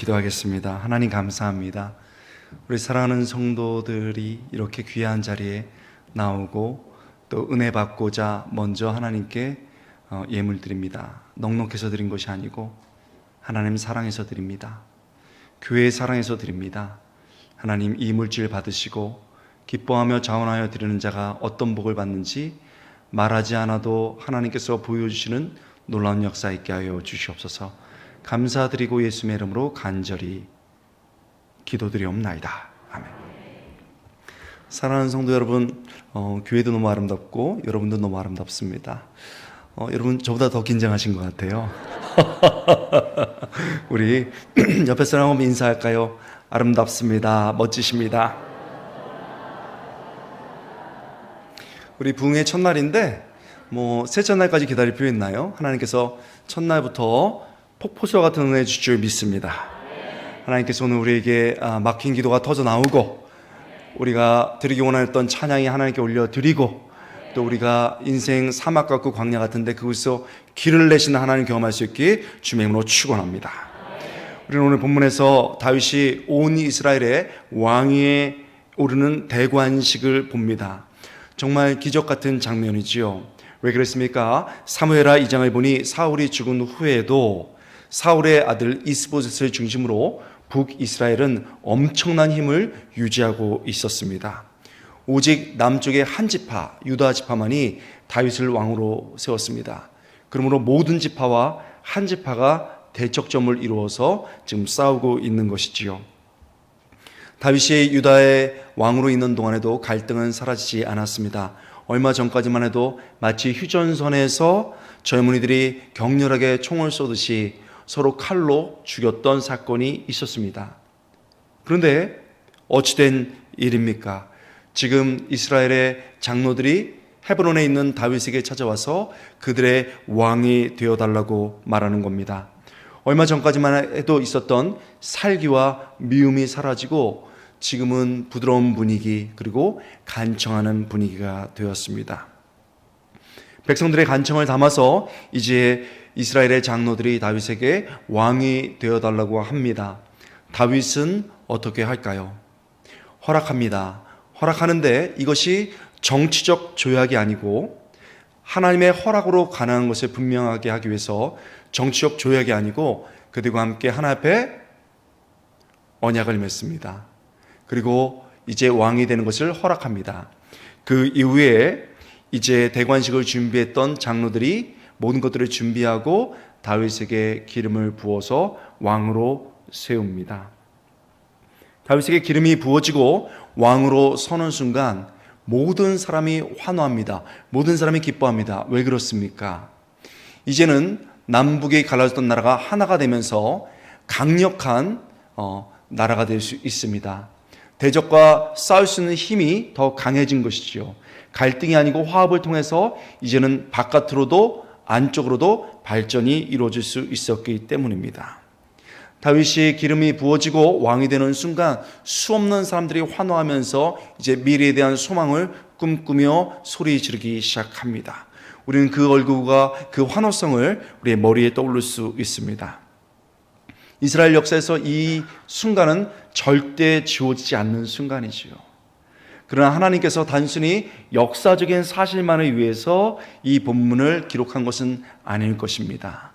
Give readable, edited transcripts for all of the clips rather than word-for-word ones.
기도하겠습니다. 하나님 감사합니다. 우리 사랑하는 성도들이 이렇게 귀한 자리에 나오고 또 은혜 받고자 먼저 하나님께 예물 드립니다. 넉넉해서 드린 것이 아니고 하나님 사랑해서 드립니다. 교회 사랑해서 드립니다. 하나님, 이 물질 받으시고 기뻐하며 자원하여 드리는 자가 어떤 복을 받는지 말하지 않아도 하나님께서 보여주시는 놀라운 역사 있게 하여 주시옵소서. 감사드리고 예수님의 이름으로 간절히 기도드리옵나이다. 아멘. 사랑하는 성도 여러분, 교회도 너무 아름답고 여러분도 너무 아름답습니다. 여러분 저보다 더 긴장하신 것 같아요. 우리 옆에 사람하고 인사할까요? 아름답습니다. 멋지십니다. 우리 부흥의 첫날인데 새 첫날까지 기다릴 필요 있나요? 하나님께서 첫날부터 폭포수와 같은 은혜 주실 줄 믿습니다. 하나님께서 오늘 우리에게 막힌 기도가 터져 나오고 우리가 드리기 원했던 찬양이 하나님께 올려드리고 또 우리가 인생 사막 같고 광야 같은데 그곳에서 길을 내시는 하나님 경험할 수 있기 주의 이름으로 축원합니다. 우리는 오늘 본문에서 다윗이 온 이스라엘의 왕위에 오르는 대관식을 봅니다. 정말 기적 같은 장면이지요. 왜 그랬습니까? 사무엘하 2장을 보니 사울이 죽은 후에도 사울의 아들 이스보셋을 중심으로 북이스라엘은 엄청난 힘을 유지하고 있었습니다. 오직 남쪽의 한 지파, 유다 지파만이 다윗을 왕으로 세웠습니다. 그러므로 모든 지파와 한 지파가 대척점을 이루어서 지금 싸우고 있는 것이지요. 다윗이 유다의 왕으로 있는 동안에도 갈등은 사라지지 않았습니다. 얼마 전까지만 해도 마치 휴전선에서 젊은이들이 격렬하게 총을 쏘듯이 서로 칼로 죽였던 사건이 있었습니다. 그런데 어찌된 일입니까? 지금 이스라엘의 장로들이 헤브론에 있는 다윗에게 찾아와서 그들의 왕이 되어달라고 말하는 겁니다. 얼마 전까지만 해도 있었던 살기와 미움이 사라지고 지금은 부드러운 분위기 그리고 간청하는 분위기가 되었습니다. 백성들의 간청을 담아서 이제 이스라엘의 장로들이 다윗에게 왕이 되어달라고 합니다. 다윗은 어떻게 할까요? 허락합니다. 허락하는데 이것이 정치적 조약이 아니고 하나님의 허락으로 가능한 것을 분명하게 하기 위해서 정치적 조약이 아니고 그들과 함께 하나님 앞에 언약을 맺습니다. 그리고 이제 왕이 되는 것을 허락합니다. 그 이후에 이제 대관식을 준비했던 장로들이 모든 것들을 준비하고 다윗에게 기름을 부어서 왕으로 세웁니다. 다윗에게 기름이 부어지고 왕으로 서는 순간 모든 사람이 환호합니다. 모든 사람이 기뻐합니다. 왜 그렇습니까? 이제는 남북이 갈라졌던 나라가 하나가 되면서 강력한 나라가 될 수 있습니다. 대적과 싸울 수 있는 힘이 더 강해진 것이지요. 갈등이 아니고 화합을 통해서 이제는 바깥으로도 안쪽으로도 발전이 이루어질 수 있었기 때문입니다. 다윗이 기름이 부어지고 왕이 되는 순간 수없는 사람들이 환호하면서 이제 미래에 대한 소망을 꿈꾸며 소리 지르기 시작합니다. 우리는 그 얼굴과 그 환호성을 우리의 머리에 떠올릴 수 있습니다. 이스라엘 역사에서 이 순간은 절대 지워지지 않는 순간이지요. 그러나 하나님께서 단순히 역사적인 사실만을 위해서 이 본문을 기록한 것은 아닐 것입니다.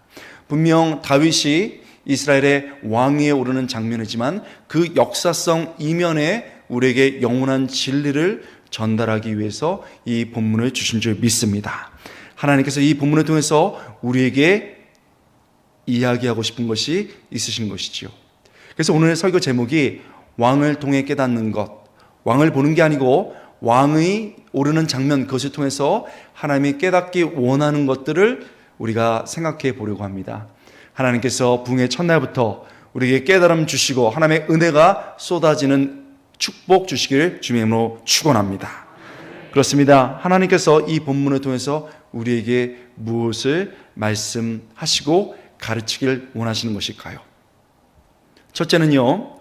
분명 다윗이 이스라엘의 왕위에 오르는 장면이지만 그 역사성 이면에 우리에게 영원한 진리를 전달하기 위해서 이 본문을 주신 줄 믿습니다. 하나님께서 이 본문을 통해서 우리에게 이야기하고 싶은 것이 있으신 것이지요. 그래서 오늘의 설교 제목이 왕을 통해 깨닫는 것, 왕을 보는 게 아니고 왕이 오르는 장면, 그것을 통해서 하나님이 깨닫기 원하는 것들을 우리가 생각해 보려고 합니다. 하나님께서 부흥의 첫날부터 우리에게 깨달음 주시고 하나님의 은혜가 쏟아지는 축복 주시길 주님의 이름으로 축원합니다. 그렇습니다. 하나님께서 이 본문을 통해서 우리에게 무엇을 말씀하시고 가르치길 원하시는 것일까요? 첫째는요,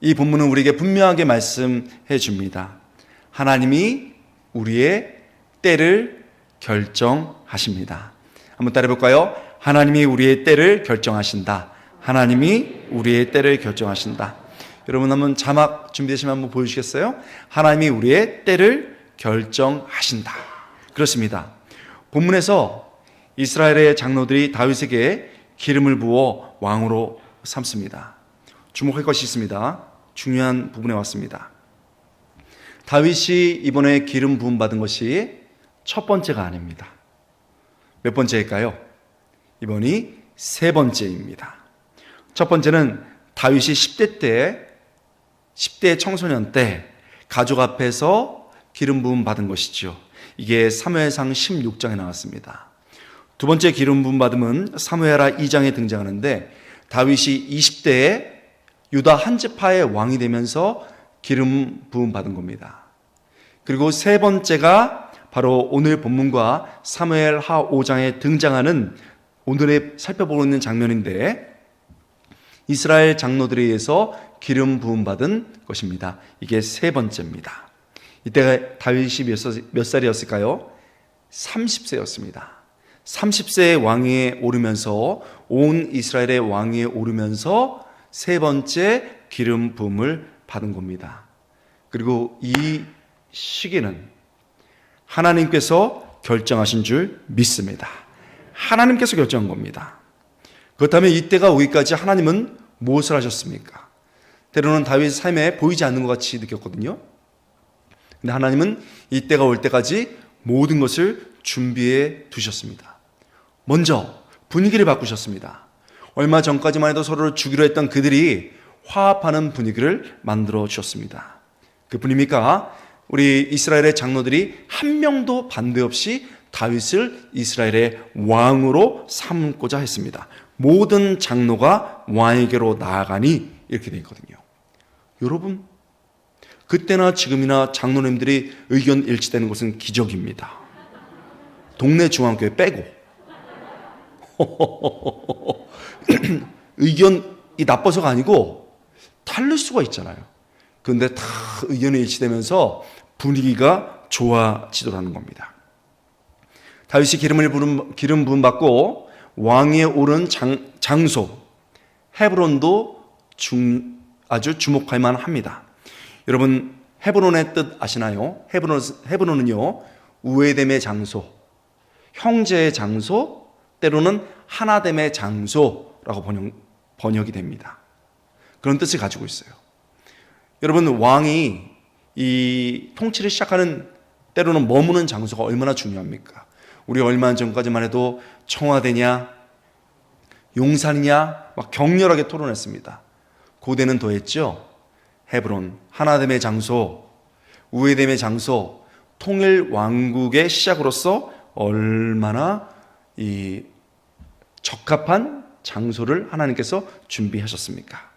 이 본문은 우리에게 분명하게 말씀해 줍니다. 하나님이 우리의 때를 결정하십니다. 한번 따라해 볼까요? 하나님이 우리의 때를 결정하신다. 하나님이 우리의 때를 결정하신다. 여러분 한번 자막 준비되시면 한번 보여주시겠어요? 하나님이 우리의 때를 결정하신다. 그렇습니다. 본문에서 이스라엘의 장로들이 다윗에게 기름을 부어 왕으로 삼습니다. 주목할 것이 있습니다. 중요한 부분에 왔습니다. 다윗이 이번에 기름 부음 받은 것이 첫 번째가 아닙니다. 몇 번째일까요? 이번이 세 번째입니다. 첫 번째는 다윗이 10대 청소년 때 가족 앞에서 기름 부음 받은 것이죠. 이게 사무엘상 16장에 나왔습니다. 두 번째 기름 부음 받음은 사무엘하 2장에 등장하는데 다윗이 20대에 유다 한 지파의 왕이 되면서 기름 부음 받은 겁니다. 그리고 세 번째가 바로 오늘 본문과 사무엘하 5장에 등장하는 오늘에 살펴보고 있는 장면인데 이스라엘 장로들에 의해서 기름 부음 받은 것입니다. 이게 세 번째입니다. 이때가 다윗이 몇 살이었을까요? 30세였습니다. 30세의 왕위에 오르면서 온 이스라엘의 왕위에 오르면서 세 번째 기름 부음을 받은 겁니다. 그리고 이 시기는 하나님께서 결정하신 줄 믿습니다. 하나님께서 결정한 겁니다. 그렇다면 이때가 오기까지 하나님은 무엇을 하셨습니까? 때로는 다윗의 삶에 보이지 않는 것 같이 느꼈거든요. 근데 하나님은 이때가 올 때까지 모든 것을 준비해 두셨습니다. 먼저 분위기를 바꾸셨습니다. 얼마 전까지만 해도 서로를 죽이려 했던 그들이 화합하는 분위기를 만들어 주셨습니다. 그뿐입니까? 우리 이스라엘의 장로들이 한 명도 반대 없이 다윗을 이스라엘의 왕으로 삼고자 했습니다. 모든 장로가 왕에게로 나아가니 이렇게 되어 있거든요. 여러분, 그때나 지금이나 장로님들이 의견 일치되는 것은 기적입니다. 동네 중앙교회 빼고 의견이 나빠서가 아니고 다를 수가 있잖아요. 그런데 다 의견이 일치되면서 분위기가 좋아지더라는 겁니다. 다윗이 기름 부음 받고 왕위에 오른 장소 헤브론도 아주 주목할 만합니다. 여러분 헤브론의 뜻 아시나요? 헤브론은요 우애됨의 장소, 형제의 장소, 때로는 하나됨의 장소라고 번역이 됩니다. 그런 뜻을 가지고 있어요. 여러분 왕이 이 통치를 시작하는 때로는 머무는 장소가 얼마나 중요합니까? 우리 얼마 전까지만 해도 청와대냐 용산이냐 막 격렬하게 토론했습니다. 고대는 더했죠. 헤브론, 하나됨의 장소, 우애됨의 장소, 통일 왕국의 시작으로서 얼마나 이 적합한 장소를 하나님께서 준비하셨습니까?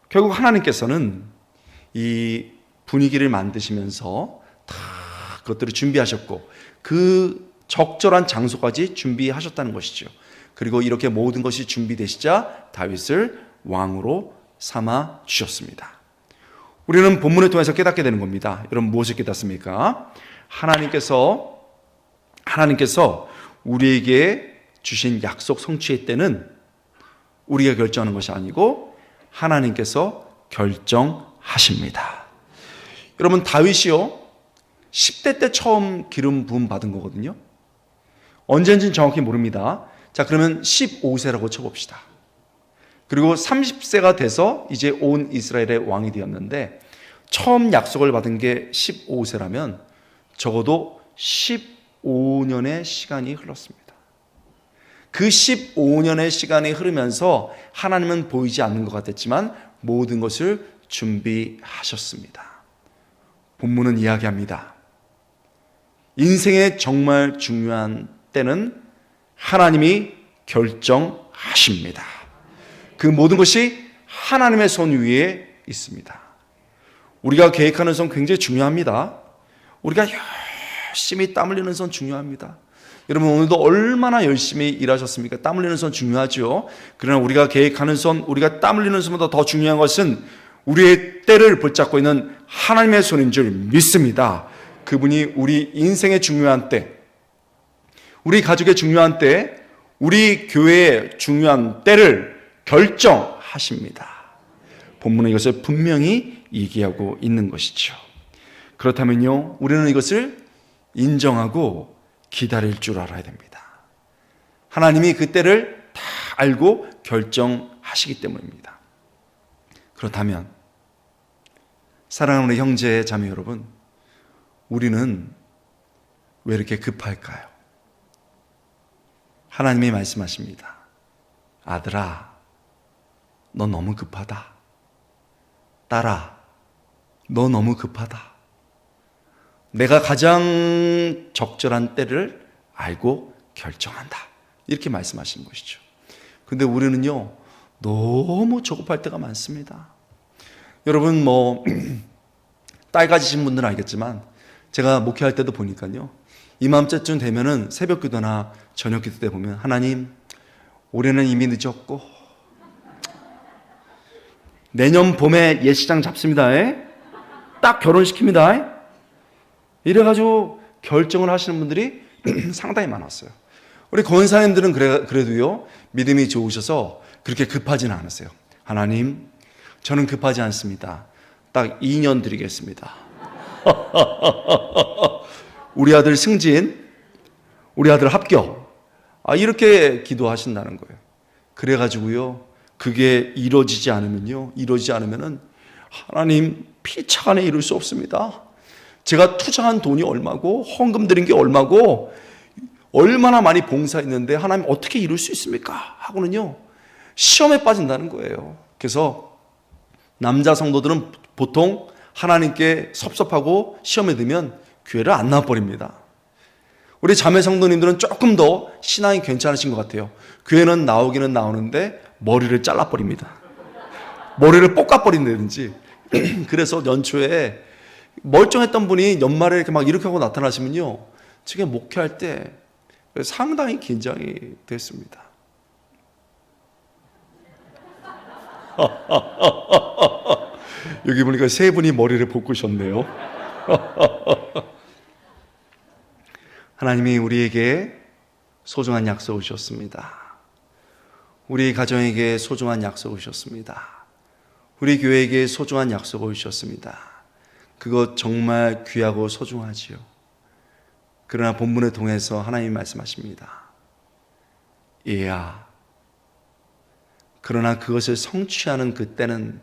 결국 하나님께서는 이 분위기를 만드시면서 다 그것들을 준비하셨고 그 적절한 장소까지 준비하셨다는 것이죠. 그리고 이렇게 모든 것이 준비되시자 다윗을 왕으로 삼아 주셨습니다. 우리는 본문을 통해서 깨닫게 되는 겁니다. 여러분 무엇을 깨닫습니까? 하나님께서 우리에게 주신 약속 성취의 때는 우리가 결정하는 것이 아니고 하나님께서 결정하십니다. 여러분 다윗이요 10대 때 처음 기름 부음 받은 거거든요. 언제인지는 정확히 모릅니다. 자, 그러면 15세라고 쳐봅시다. 그리고 30세가 돼서 이제 온 이스라엘의 왕이 되었는데 처음 약속을 받은 게 15세라면 적어도 15년의 시간이 흘렀습니다. 그 15년의 시간이 흐르면서 하나님은 보이지 않는 것 같았지만 모든 것을 준비하셨습니다. 본문은 이야기합니다. 인생의 정말 중요한 때는 하나님이 결정하십니다. 그 모든 것이 하나님의 손 위에 있습니다. 우리가 계획하는 손 굉장히 중요합니다. 우리가 열심히 땀 흘리는 손 중요합니다. 여러분 오늘도 얼마나 열심히 일하셨습니까? 땀 흘리는 손 중요하죠. 그러나 우리가 계획하는 손, 우리가 땀 흘리는 손보다 더 중요한 것은 우리의 때를 붙잡고 있는 하나님의 손인 줄 믿습니다. 그분이 우리 인생의 중요한 때, 우리 가족의 중요한 때, 우리 교회의 중요한 때를 결정하십니다. 본문은 이것을 분명히 얘기하고 있는 것이죠. 그렇다면요, 우리는 이것을 인정하고 기다릴 줄 알아야 됩니다. 하나님이 그 때를 다 알고 결정하시기 때문입니다. 그렇다면 사랑하는 우리 형제 자매 여러분, 우리는 왜 이렇게 급할까요? 하나님이 말씀하십니다. 아들아, 너 너무 급하다. 딸아, 너 너무 급하다. 내가 가장 적절한 때를 알고 결정한다. 이렇게 말씀하시는 것이죠. 근데 우리는요, 너무 조급할 때가 많습니다. 여러분 딸 가지신 분들은 알겠지만 제가 목회할 때도 보니까요, 이맘때쯤 되면은 새벽 기도나 저녁 기도 때 보면 하나님, 올해는 이미 늦었고 내년 봄에 예식장 잡습니다. 딱 결혼시킵니다. 이래가지고 결정을 하시는 분들이 상당히 많았어요. 우리 권사님들은 그래도요, 믿음이 좋으셔서 그렇게 급하지는 않으세요. 하나님, 저는 급하지 않습니다. 딱 2년 드리겠습니다. 우리 아들 승진, 우리 아들 합격, 이렇게 기도하신다는 거예요. 그래가지고요, 그게 이루어지지 않으면은 하나님, 피차 안에 이룰 수 없습니다. 제가 투자한 돈이 얼마고 헌금 드린 게 얼마고 얼마나 많이 봉사했는데 하나님 어떻게 이룰 수 있습니까? 하고는요, 시험에 빠진다는 거예요. 그래서 남자 성도들은 보통 하나님께 섭섭하고 시험에 들면 교회를 안 나와버립니다. 우리 자매 성도님들은 조금 더 신앙이 괜찮으신 것 같아요. 교회는 나오기는 나오는데 머리를 잘라버립니다. 머리를 볶아버린다든지. 그래서 연초에 멀쩡했던 분이 연말에 이렇게 하고 나타나시면요, 제가 목회할 때 상당히 긴장이 됐습니다. 여기 보니까 세 분이 머리를 볶으셨네요. 하나님이 우리에게 소중한 약속을 주셨습니다. 우리 가정에게 소중한 약속을 주셨습니다. 우리 교회에게 소중한 약속을 주셨습니다. 그것 정말 귀하고 소중하지요. 그러나 본문을 통해서 하나님이 말씀하십니다. 얘야, 그러나 그것을 성취하는 그때는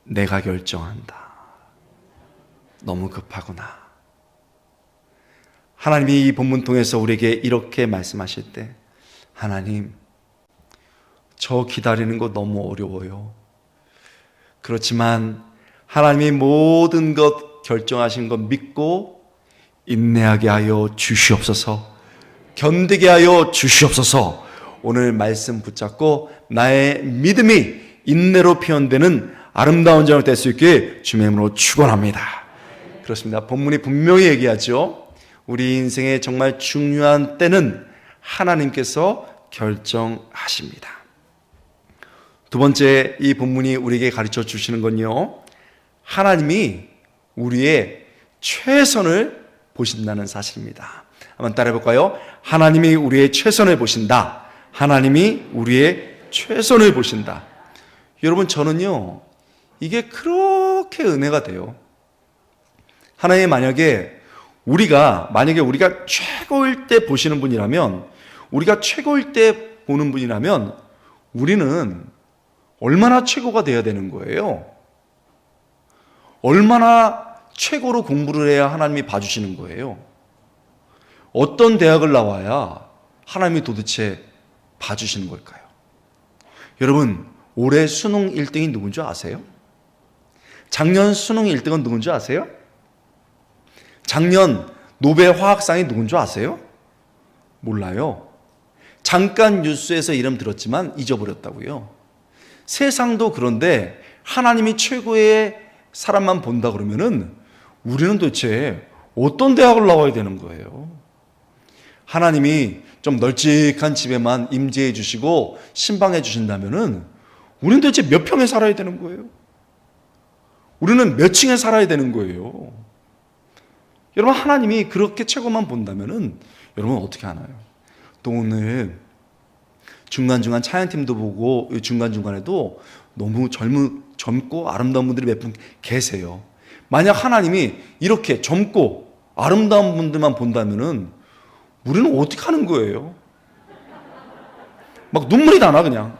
내가 결정한다. 너무 급하구나. 하나님이 이 본문 통해서 우리에게 이렇게 말씀하실 때, 하나님, 저 기다리는 거 너무 어려워요. 그렇지만 하나님이 모든 것 결정하신 것 믿고 인내하게 하여 주시옵소서, 견디게 하여 주시옵소서. 오늘 말씀 붙잡고 나의 믿음이 인내로 표현되는 아름다운 저녁 될 수 있게 주님의 이름으로 축원합니다. 그렇습니다. 본문이 분명히 얘기하죠. 우리 인생의 정말 중요한 때는 하나님께서 결정하십니다. 두 번째, 이 본문이 우리에게 가르쳐 주시는 건요, 하나님이 우리의 최선을 보신다는 사실입니다. 한번 따라해 볼까요? 하나님이 우리의 최선을 보신다. 하나님이 우리의 최선을 보신다. 여러분, 저는요, 이게 그렇게 은혜가 돼요. 하나님, 만약에 우리가 최고일 때 보시는 분이라면, 우리가 최고일 때 보는 분이라면 우리는 얼마나 최고가 돼야 되는 거예요? 얼마나 최고로 공부를 해야 하나님이 봐주시는 거예요? 어떤 대학을 나와야 하나님이 도대체 봐주시는 걸까요? 여러분, 올해 수능 1등이 누군 줄 아세요? 작년 수능 1등은 누군 줄 아세요? 작년 노벨 화학상이 누군 줄 아세요? 몰라요. 잠깐 뉴스에서 이름 들었지만 잊어버렸다고요. 세상도 그런데 하나님이 최고의 사람만 본다 그러면은 우리는 도대체 어떤 대학을 나와야 되는 거예요? 하나님이 좀 널찍한 집에만 임재해 주시고 신방해 주신다면은 우리는 도대체 몇 평에 살아야 되는 거예요? 우리는 몇 층에 살아야 되는 거예요? 여러분, 하나님이 그렇게 최고만 본다면은 여러분 어떻게 하나요? 또 오늘 중간중간 찬양팀도 보고 중간중간에도 너무 젊고 아름다운 분들이 몇 분 계세요. 만약 하나님이 이렇게 젊고 아름다운 분들만 본다면은 우리는 어떻게 하는 거예요? 막 눈물이 나나 그냥.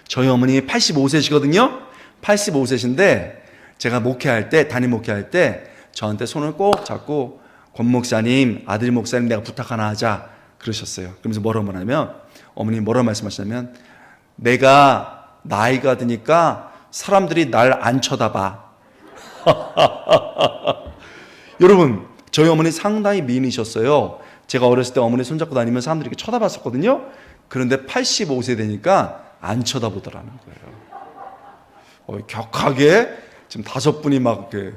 저희 어머니 85세시거든요. 85세신데 제가 목회할 때, 담임 목회할 때 저한테 손을 꼭 잡고 권 목사님, 아들 목사님 내가 부탁 하나 하자 그러셨어요. 그러면서 뭐라고 말하냐면, 어머니 뭐라고 말씀하시냐면, 내가 나이가 드니까 사람들이 날 안 쳐다봐. 여러분, 저희 어머니 상당히 미인이셨어요. 제가 어렸을 때 어머니 손잡고 다니면 사람들이 이렇게 쳐다봤었거든요. 그런데 85세 되니까 안 쳐다보더라는 거예요. 격하게 지금 5분이 막 이렇게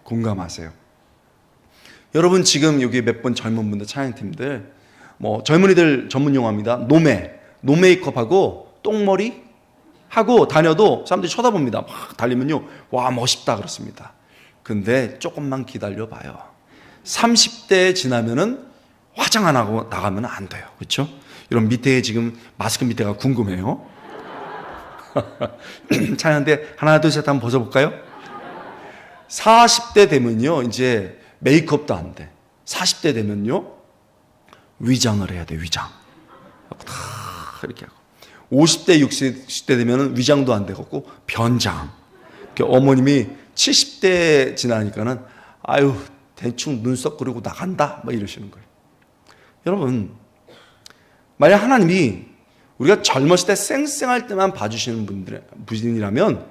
공감하세요. 여러분, 지금 여기 몇 분 젊은 분들, 찬양팀들, 뭐 젊은이들 전문 용어입니다. 노 메이크업하고 똥머리 하고 다녀도 사람들이 쳐다봅니다. 막 달리면요, 와 멋있다 그렇습니다. 근데 조금만 기다려 봐요. 30대 지나면은 화장 안 하고 나가면 안 돼요. 그렇죠? 이런 밑에 지금 마스크 밑에가 궁금해요. 찬양대 하나 둘 셋 한번 벗어볼까요? 40대 되면요 이제 메이크업도 안 돼. 40대 되면요 위장을 해야 돼. 위장 다 이렇게 하고 50대 60대 되면은 위장도 안 되고 변장. 어머님이 70대 지나니까는 아유 대충 눈썹 그리고 나간다 막 이러시는 거예요. 여러분, 만약 하나님이 우리가 젊었을 때 쌩쌩할 때만 봐주시는 분이라면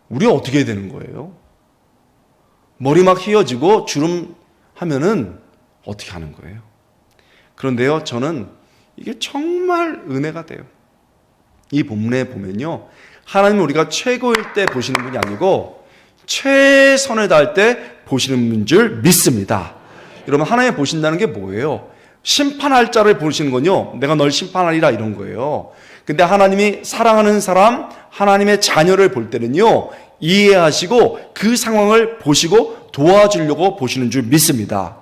우리가 어떻게 해야 되는 거예요? 머리 막 휘어지고 주름 하면은 어떻게 하는 거예요? 그런데요, 저는 이게 정말 은혜가 돼요. 이 본문에 보면요, 하나님은 우리가 최고일 때 보시는 분이 아니고 최선을 다할 때 보시는 분인 줄 믿습니다. 여러분, 하나님 보신다는 게 뭐예요? 심판할 자를 보시는 건요, 내가 널 심판하리라 이런 거예요. 근데 하나님이 사랑하는 사람, 하나님의 자녀를 볼 때는요, 이해하시고 그 상황을 보시고 도와주려고 보시는 줄 믿습니다.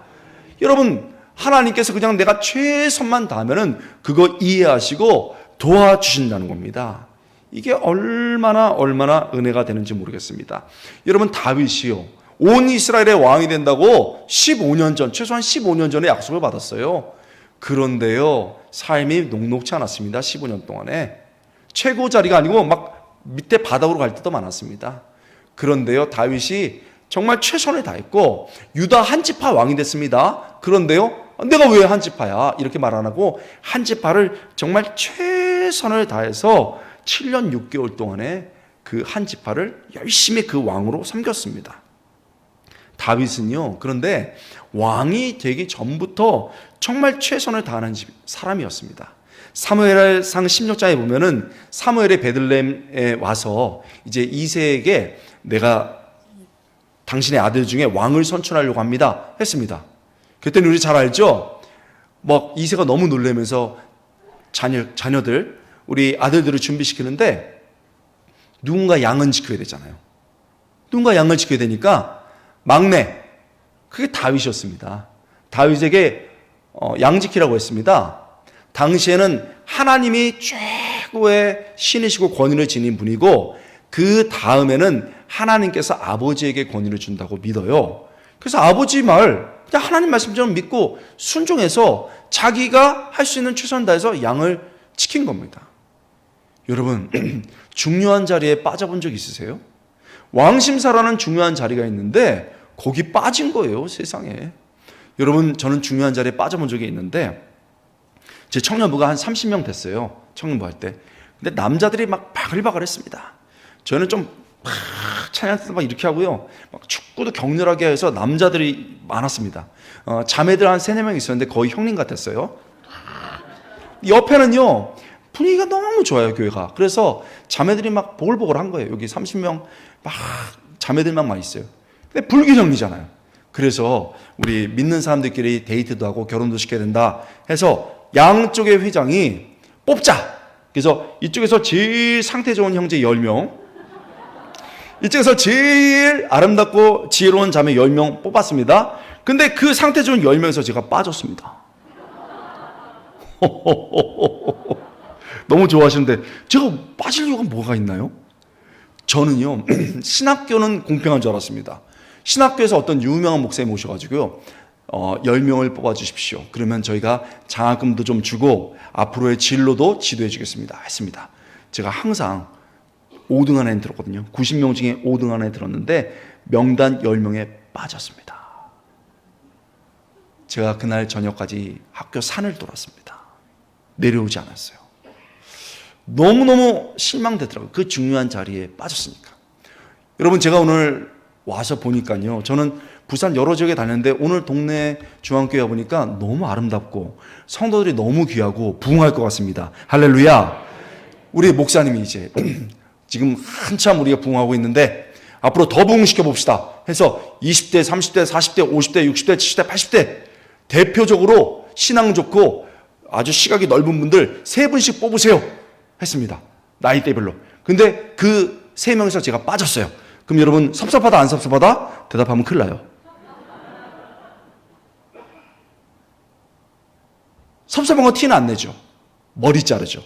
여러분, 하나님께서 그냥 내가 최선만 다하면은 그거 이해하시고 도와주신다는 겁니다. 이게 얼마나 은혜가 되는지 모르겠습니다. 여러분, 다윗이요, 온 이스라엘의 왕이 된다고 15년 전, 최소한 15년 전에 약속을 받았어요. 그런데요, 삶이 녹록치 않았습니다. 15년 동안에 최고 자리가 아니고 막 밑에 바닥으로 갈 때도 많았습니다. 그런데요, 다윗이 정말 최선을 다했고 유다 한 지파 왕이 됐습니다. 그런데요, 내가 왜 한 지파야? 이렇게 말 안 하고 한 지파를 정말 최선을 다해서 7년 6개월 동안에 그 한 지파를 열심히 그 왕으로 섬겼습니다. 다윗은요, 그런데 왕이 되기 전부터 정말 최선을 다하는 사람이었습니다. 사무엘상 16장에 보면은 사무엘이 베들레헴에 와서 이제 이새에게 내가 당신의 아들 중에 왕을 선출하려고 합니다 했습니다. 그때는 우리 잘 알죠? 막 이새가 너무 놀라면서 자녀들, 우리 아들들을 준비시키는데 누군가 양은 지켜야 되잖아요. 누군가 양을 지켜야 되니까 막내, 그게 다윗이었습니다. 다윗에게 양 지키라고 했습니다. 당시에는 하나님이 최고의 신이시고 권위를 지닌 분이고 그 다음에는 하나님께서 아버지에게 권위를 준다고 믿어요. 그래서 아버지 말, 그냥 하나님 말씀처럼 믿고 순종해서 자기가 할 수 있는 최선을 다해서 양을 지킨 겁니다. 여러분, 중요한 자리에 빠져본 적 있으세요? 왕심사라는 중요한 자리가 있는데 거기 빠진 거예요, 세상에. 여러분, 저는 중요한 자리에 빠져본 적이 있는데 제 청년부가 한 30명 됐어요, 청년부 할 때. 근데 남자들이 막 바글바글했습니다. 저는 좀 찬양 막 이렇게 하고요, 막 축구도 격렬하게 해서 남자들이 많았습니다. 자매들 한 3-4명 있었는데 거의 형님 같았어요. 옆에는요, 분위기가 너무 좋아요, 교회가. 그래서 자매들이 막 보글보글 한 거예요. 여기 30명 막 자매들만 많이 있어요. 근데 불균형이잖아요. 그래서 우리 믿는 사람들끼리 데이트도 하고 결혼도 시켜야 된다 해서 양쪽의 회장이 뽑자. 그래서 이쪽에서 제일 상태 좋은 형제 10명, 이쪽에서 제일 아름답고 지혜로운 자매 10명 뽑았습니다. 근데 그 상태 좋은 10명에서 제가 빠졌습니다. 너무 좋아하시는데 제가 빠질 이유가 뭐가 있나요? 저는요 신학교는 공평한 줄 알았습니다. 신학교에서 어떤 유명한 목사님 모셔가지고요 10명을 뽑아주십시오. 그러면 저희가 장학금도 좀 주고 앞으로의 진로도 지도해 주겠습니다 했습니다. 제가 항상 5등 안에 들었거든요. 90명 중에 5등 안에 들었는데 명단 10명에 빠졌습니다. 제가 그날 저녁까지 학교 산을 돌았습니다. 내려오지 않았어요. 너무너무 실망되더라고요. 그 중요한 자리에 빠졌으니까. 여러분 제가 오늘 와서 보니까요, 저는 부산 여러 지역에 다녔는데 오늘 동네 중앙교회 보니까 너무 아름답고 성도들이 너무 귀하고 부흥할 것 같습니다. 할렐루야. 우리 목사님이 이제 지금 한참 우리가 부흥하고 있는데 앞으로 더 부흥시켜 봅시다 해서 20대, 30대, 40대, 50대, 60대, 70대, 80대 대표적으로 신앙 좋고 아주 시각이 넓은 분들 3분씩 뽑으세요 했습니다. 나이대별로. 근데 그 3명에서 제가 빠졌어요. 그럼 여러분 섭섭하다 안 섭섭하다? 대답하면 큰일 나요. 섭섭한 거 티는 안 내죠. 머리 자르죠.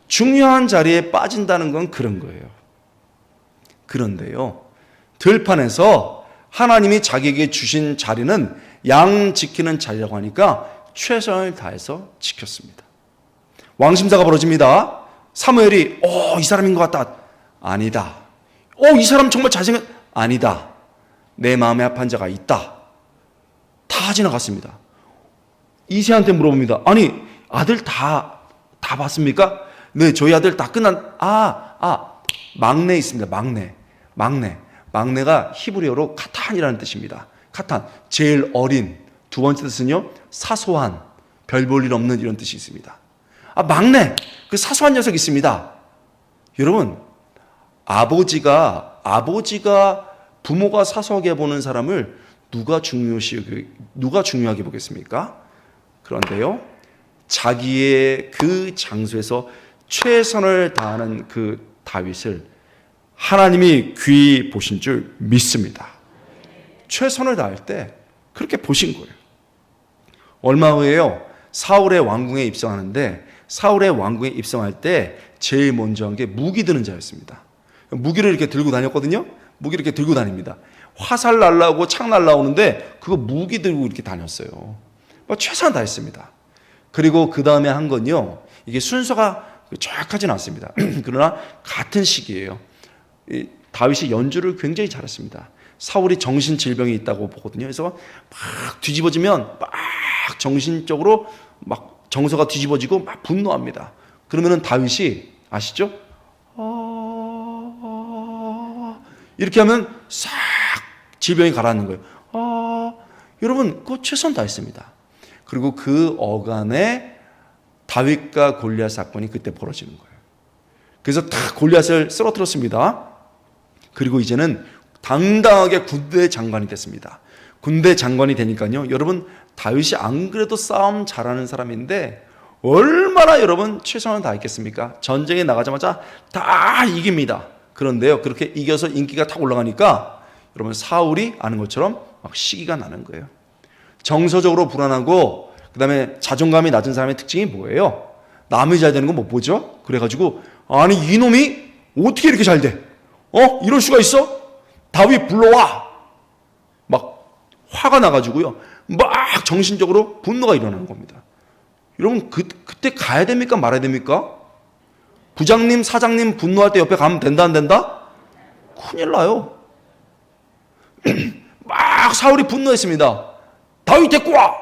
중요한 자리에 빠진다는 건 그런 거예요. 그런데요, 들판에서 하나님이 자기에게 주신 자리는 양 지키는 자리라고 하니까 최선을 다해서 지켰습니다. 왕심사가 벌어집니다. 사무엘이 이 사람인 것 같다. 아니다. 이 사람 정말 잘생겼. 아니다. 내 마음에 합한 자가 있다. 다 지나갔습니다. 이새한테 물어봅니다. 아니 아들 다 봤습니까? 네, 저희 아들 다 끝난. 막내 있습니다. 막내가 히브리어로 카탄이라는 뜻입니다. 카탄, 제일 어린. 두 번째 뜻은요, 사소한, 별 볼 일 없는 이런 뜻이 있습니다. 막내, 그 사소한 녀석 있습니다. 여러분, 아버지가 부모가 사소하게 보는 사람을 누가 중요하게 보겠습니까? 그런데요, 자기의 그 장소에서 최선을 다하는 그 다윗을 하나님이 귀히 보신 줄 믿습니다. 최선을 다할 때 그렇게 보신 거예요. 얼마 후에요, 사울의 왕궁에 입성하는데, 사울의 왕궁에 입성할 때 제일 먼저 한 게 무기 드는 자였습니다. 무기를 이렇게 들고 다녔거든요. 무기를 이렇게 들고 다닙니다. 화살 날라오고 창 날라오는데 그거 무기 들고 이렇게 다녔어요. 최선을 다했습니다. 그리고 그 다음에 한 건요, 이게 순서가 정확하지는 않습니다. 그러나 같은 시기예요. 다윗이 연주를 굉장히 잘했습니다. 사울이 정신질병이 있다고 보거든요. 그래서 막 뒤집어지면 막 정신적으로 막 정서가 뒤집어지고 막 분노합니다. 그러면은 다윗이 아시죠? 이렇게 하면 싹 질병이 가라앉는 거예요. 여러분, 그거 최선 다했습니다. 그리고 그 어간에 다윗과 골리앗 사건이 그때 벌어지는 거예요. 그래서 다 골리앗을 쓰러뜨렸습니다. 그리고 이제는 당당하게 군대 장관이 됐습니다. 군대 장관이 되니까요, 여러분, 다윗이 안 그래도 싸움 잘하는 사람인데 얼마나 여러분 최선을 다했겠습니까? 전쟁에 나가자마자 다 이깁니다. 그런데요, 그렇게 이겨서 인기가 탁 올라가니까 여러분, 사울이 아는 것처럼 막 시기가 나는 거예요. 정서적으로 불안하고 그 다음에 자존감이 낮은 사람의 특징이 뭐예요? 남이 잘 되는 건 못 보죠? 그래가지고 아니 이놈이 어떻게 이렇게 잘 돼? 이럴 수가 있어? 다윗 불러와! 막 화가 나가지고요, 막 정신적으로 분노가 일어나는 겁니다. 여러분, 그때 가야 됩니까? 말아야 됩니까? 부장님, 사장님 분노할 때 옆에 가면 된다, 안 된다? 큰일 나요. 막 사울이 분노했습니다. 다윗 데리고 와!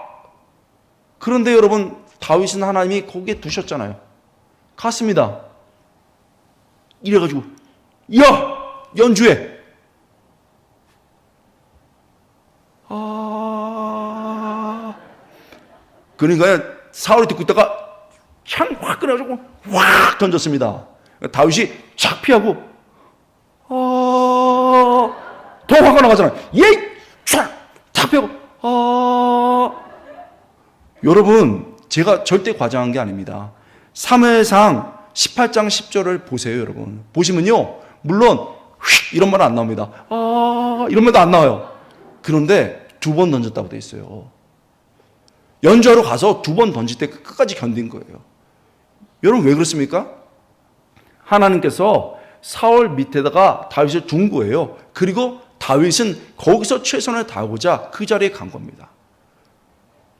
그런데 여러분, 다윗은 하나님이 거기에 두셨잖아요. 갔습니다. 이래가지고, 야! 연주해! 그러니까 사울이 듣고 있다가 창 확 꺼내가지고 확 던졌습니다. 다윗이 착 피하고, 더 화가 나가잖아요. 착 피하고, 여러분, 제가 절대 과장한 게 아닙니다. 사무엘상 18장 10절을 보세요, 여러분. 보시면요, 물론 이런 말은 안 나옵니다. 이런 말도 안 나와요. 그런데 2번 던졌다고 돼 있어요. 연주하러 가서 2번 던질 때 끝까지 견딘 거예요. 여러분 왜 그렇습니까? 하나님께서 사울 밑에다가 다윗을 둔 거예요. 그리고 다윗은 거기서 최선을 다하고자 그 자리에 간 겁니다.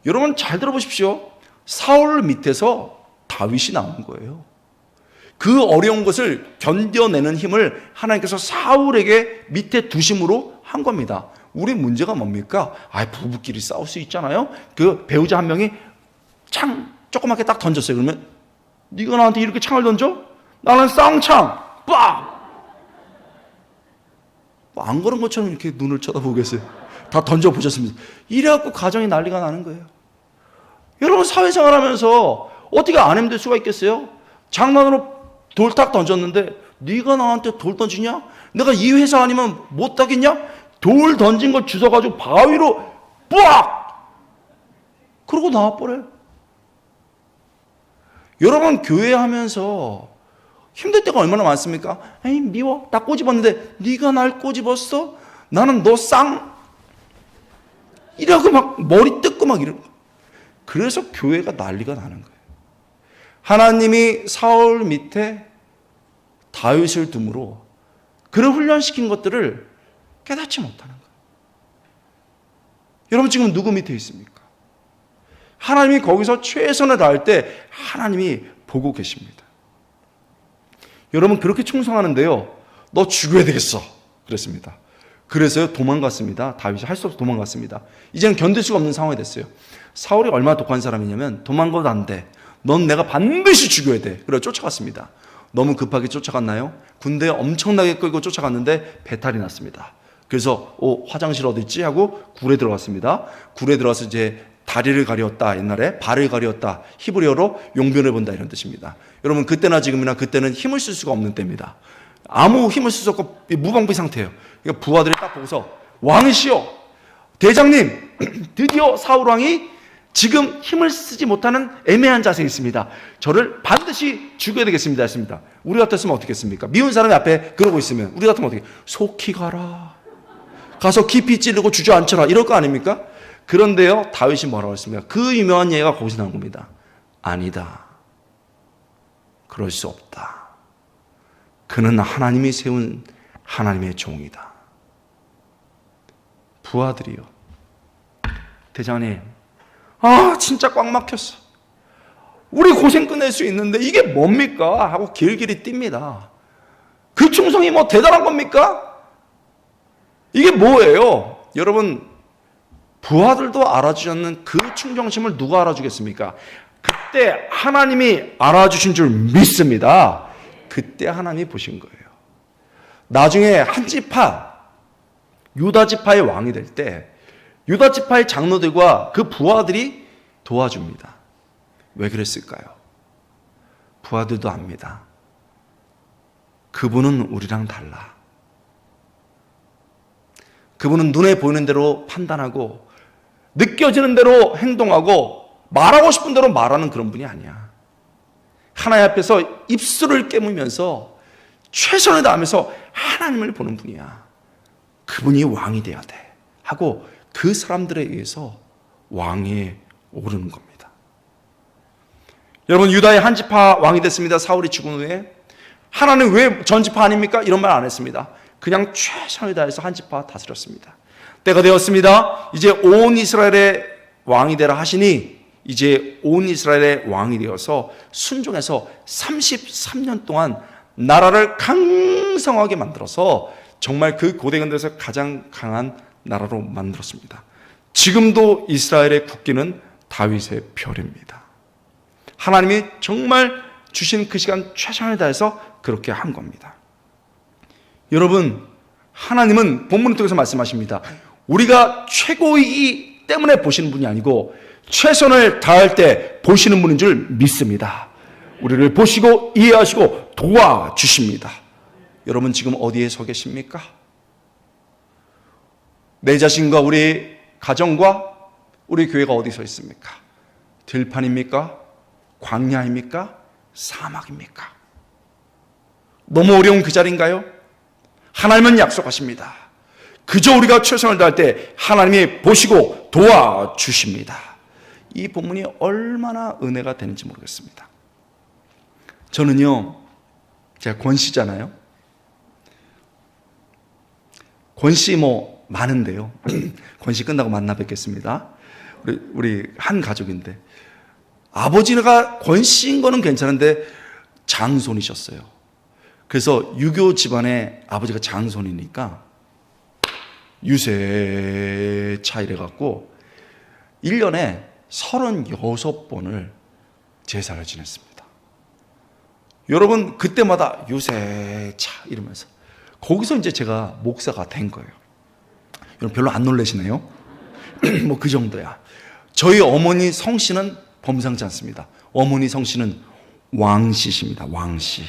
여러분 잘 들어보십시오. 사울 밑에서 다윗이 나온 거예요. 그 어려운 것을 견뎌내는 힘을 하나님께서 사울에게 밑에 두심으로 한 겁니다. 우리 문제가 뭡니까? 부부끼리 싸울 수 있잖아요. 그 배우자 한 명이 창 조그맣게 딱 던졌어요. 그러면 네가 나한테 이렇게 창을 던져? 나는 쌍창 빡! 안 그런 것처럼 이렇게 눈을 쳐다보겠어요. 다 던져보셨습니다. 이래갖고 가정이 난리가 나는 거예요. 여러분 사회생활 하면서 어떻게 안 힘들 수가 있겠어요? 장난으로 돌 딱 던졌는데 네가 나한테 돌 던지냐? 내가 이 회사 아니면 못 하겠냐? 돌 던진 걸 주워가지고 바위로 빡! 그러고 나와버려요. 여러분 교회 하면서 힘들 때가 얼마나 많습니까? 에이 미워. 나 꼬집었는데 네가 날 꼬집었어? 나는 너 이러고 막 머리 뜯고 막 이러고. 그래서 교회가 난리가 나는 거예요. 하나님이 사울 밑에 다윗을 둠으로 그를 훈련시킨 것들을 깨닫지 못하는 거예요. 여러분 지금 누구 밑에 있습니까? 하나님이 거기서 최선을 다할 때 하나님이 보고 계십니다. 여러분 그렇게 충성하는데요. 너 죽여야 되겠어. 그랬습니다. 그래서 도망갔습니다. 다윗이 할 수 없어 도망갔습니다. 이제는 견딜 수가 없는 상황이 됐어요. 사울이 얼마나 독한 사람이냐면 도망가도 안 돼. 넌 내가 반드시 죽여야 돼. 그래서 쫓아갔습니다. 너무 급하게 쫓아갔나요? 군대 엄청나게 끌고 쫓아갔는데 배탈이 났습니다. 그래서 화장실 어디 있지? 하고 굴에 들어갔습니다. 굴에 들어가서 이제 다리를 가렸다. 옛날에 발을 가렸다. 히브리어로 용변을 본다 이런 뜻입니다. 여러분 그때나 지금이나 그때는 힘을 쓸 수가 없는 때입니다. 아무 힘을 쓸 수 없고 무방비 상태예요. 그러니까 부하들이 딱 보고서 왕이시여 대장님 드디어 사울 왕이 지금 힘을 쓰지 못하는 애매한 자세에 있습니다. 저를 반드시 죽여야 되겠습니다 했습니다. 우리 같았으면 어떻게 했습니까? 미운 사람이 앞에 그러고 있으면 우리 같으면 어떻게 속히 가라. 가서 깊이 찌르고 주저앉혀라. 이럴 거 아닙니까? 그런데요 다윗이 뭐라고 했습니까? 그 유명한 예가 거기서 나온 겁니다. 아니다. 그럴 수 없다. 그는 하나님이 세운 하나님의 종이다. 부하들이요. 대장님 진짜 꽉 막혔어. 우리 고생 끝낼 수 있는데 이게 뭡니까? 하고 길길이 뜁니다. 그 충성이 뭐 대단한 겁니까? 이게 뭐예요? 여러분 부하들도 알아주셨는 그 충성심을 누가 알아주겠습니까? 그때 하나님이 알아주신 줄 믿습니다. 그때 하나님이 보신 거예요. 나중에 한 지파 유다 지파의 왕이 될 때 유다 지파의 장로들과 그 부하들이 도와줍니다. 왜 그랬을까요? 부하들도 압니다. 그분은 우리랑 달라. 그분은 눈에 보이는 대로 판단하고 느껴지는 대로 행동하고 말하고 싶은 대로 말하는 그런 분이 아니야. 하나님 앞에서 입술을 깨물면서 최선을 다하면서 하나님을 보는 분이야. 그분이 왕이 돼야 돼 하고 그 사람들에 의해서 왕에 오르는 겁니다. 여러분 유다의 한 지파 왕이 됐습니다. 사울이 죽은 후에. 하나님 왜 전 지파 아닙니까? 이런 말 안 했습니다. 그냥 최선을 다해서 한 지파 다스렸습니다. 때가 되었습니다. 이제 온 이스라엘의 왕이 되라 하시니 이제 온 이스라엘의 왕이 되어서 순종해서 33년 동안 나라를 강성하게 만들어서 정말 그 고대 근대에서 가장 강한 나라로 만들었습니다. 지금도 이스라엘의 국기는 다윗의 별입니다. 하나님이 정말 주신 그 시간 최선을 다해서 그렇게 한 겁니다. 여러분 하나님은 본문을 통해서 말씀하십니다. 우리가 최고이기 때문에 보시는 분이 아니고 최선을 다할 때 보시는 분인 줄 믿습니다. 우리를 보시고 이해하시고 도와주십니다. 여러분 지금 어디에 서 계십니까? 내 자신과 우리 가정과 우리 교회가 어디 서 있습니까? 들판입니까? 광야입니까? 사막입니까? 너무 어려운 그 자리인가요? 하나님은 약속하십니다. 그저 우리가 최선을 다할 때 하나님이 보시고 도와주십니다. 이 본문이 얼마나 은혜가 되는지 모르겠습니다. 저는요, 제가 권씨잖아요. 권씨 뭐 많은데요. 권씨 끝나고 만나 뵙겠습니다. 우리 한 가족인데, 아버지가 권씨인 거는 괜찮은데 장손이셨어요. 그래서 유교 집안에 아버지가 장손이니까 유세차 이래갖고 1년에 36번을 제사를 지냈습니다. 여러분, 그때마다 유세차 이러면서 거기서 이제 제가 목사가 된 거예요. 여러분 별로 안 놀라시네요. 뭐 그 정도야. 저희 어머니 성씨는 범상치 않습니다. 어머니 성씨는 왕씨십니다. 왕씨.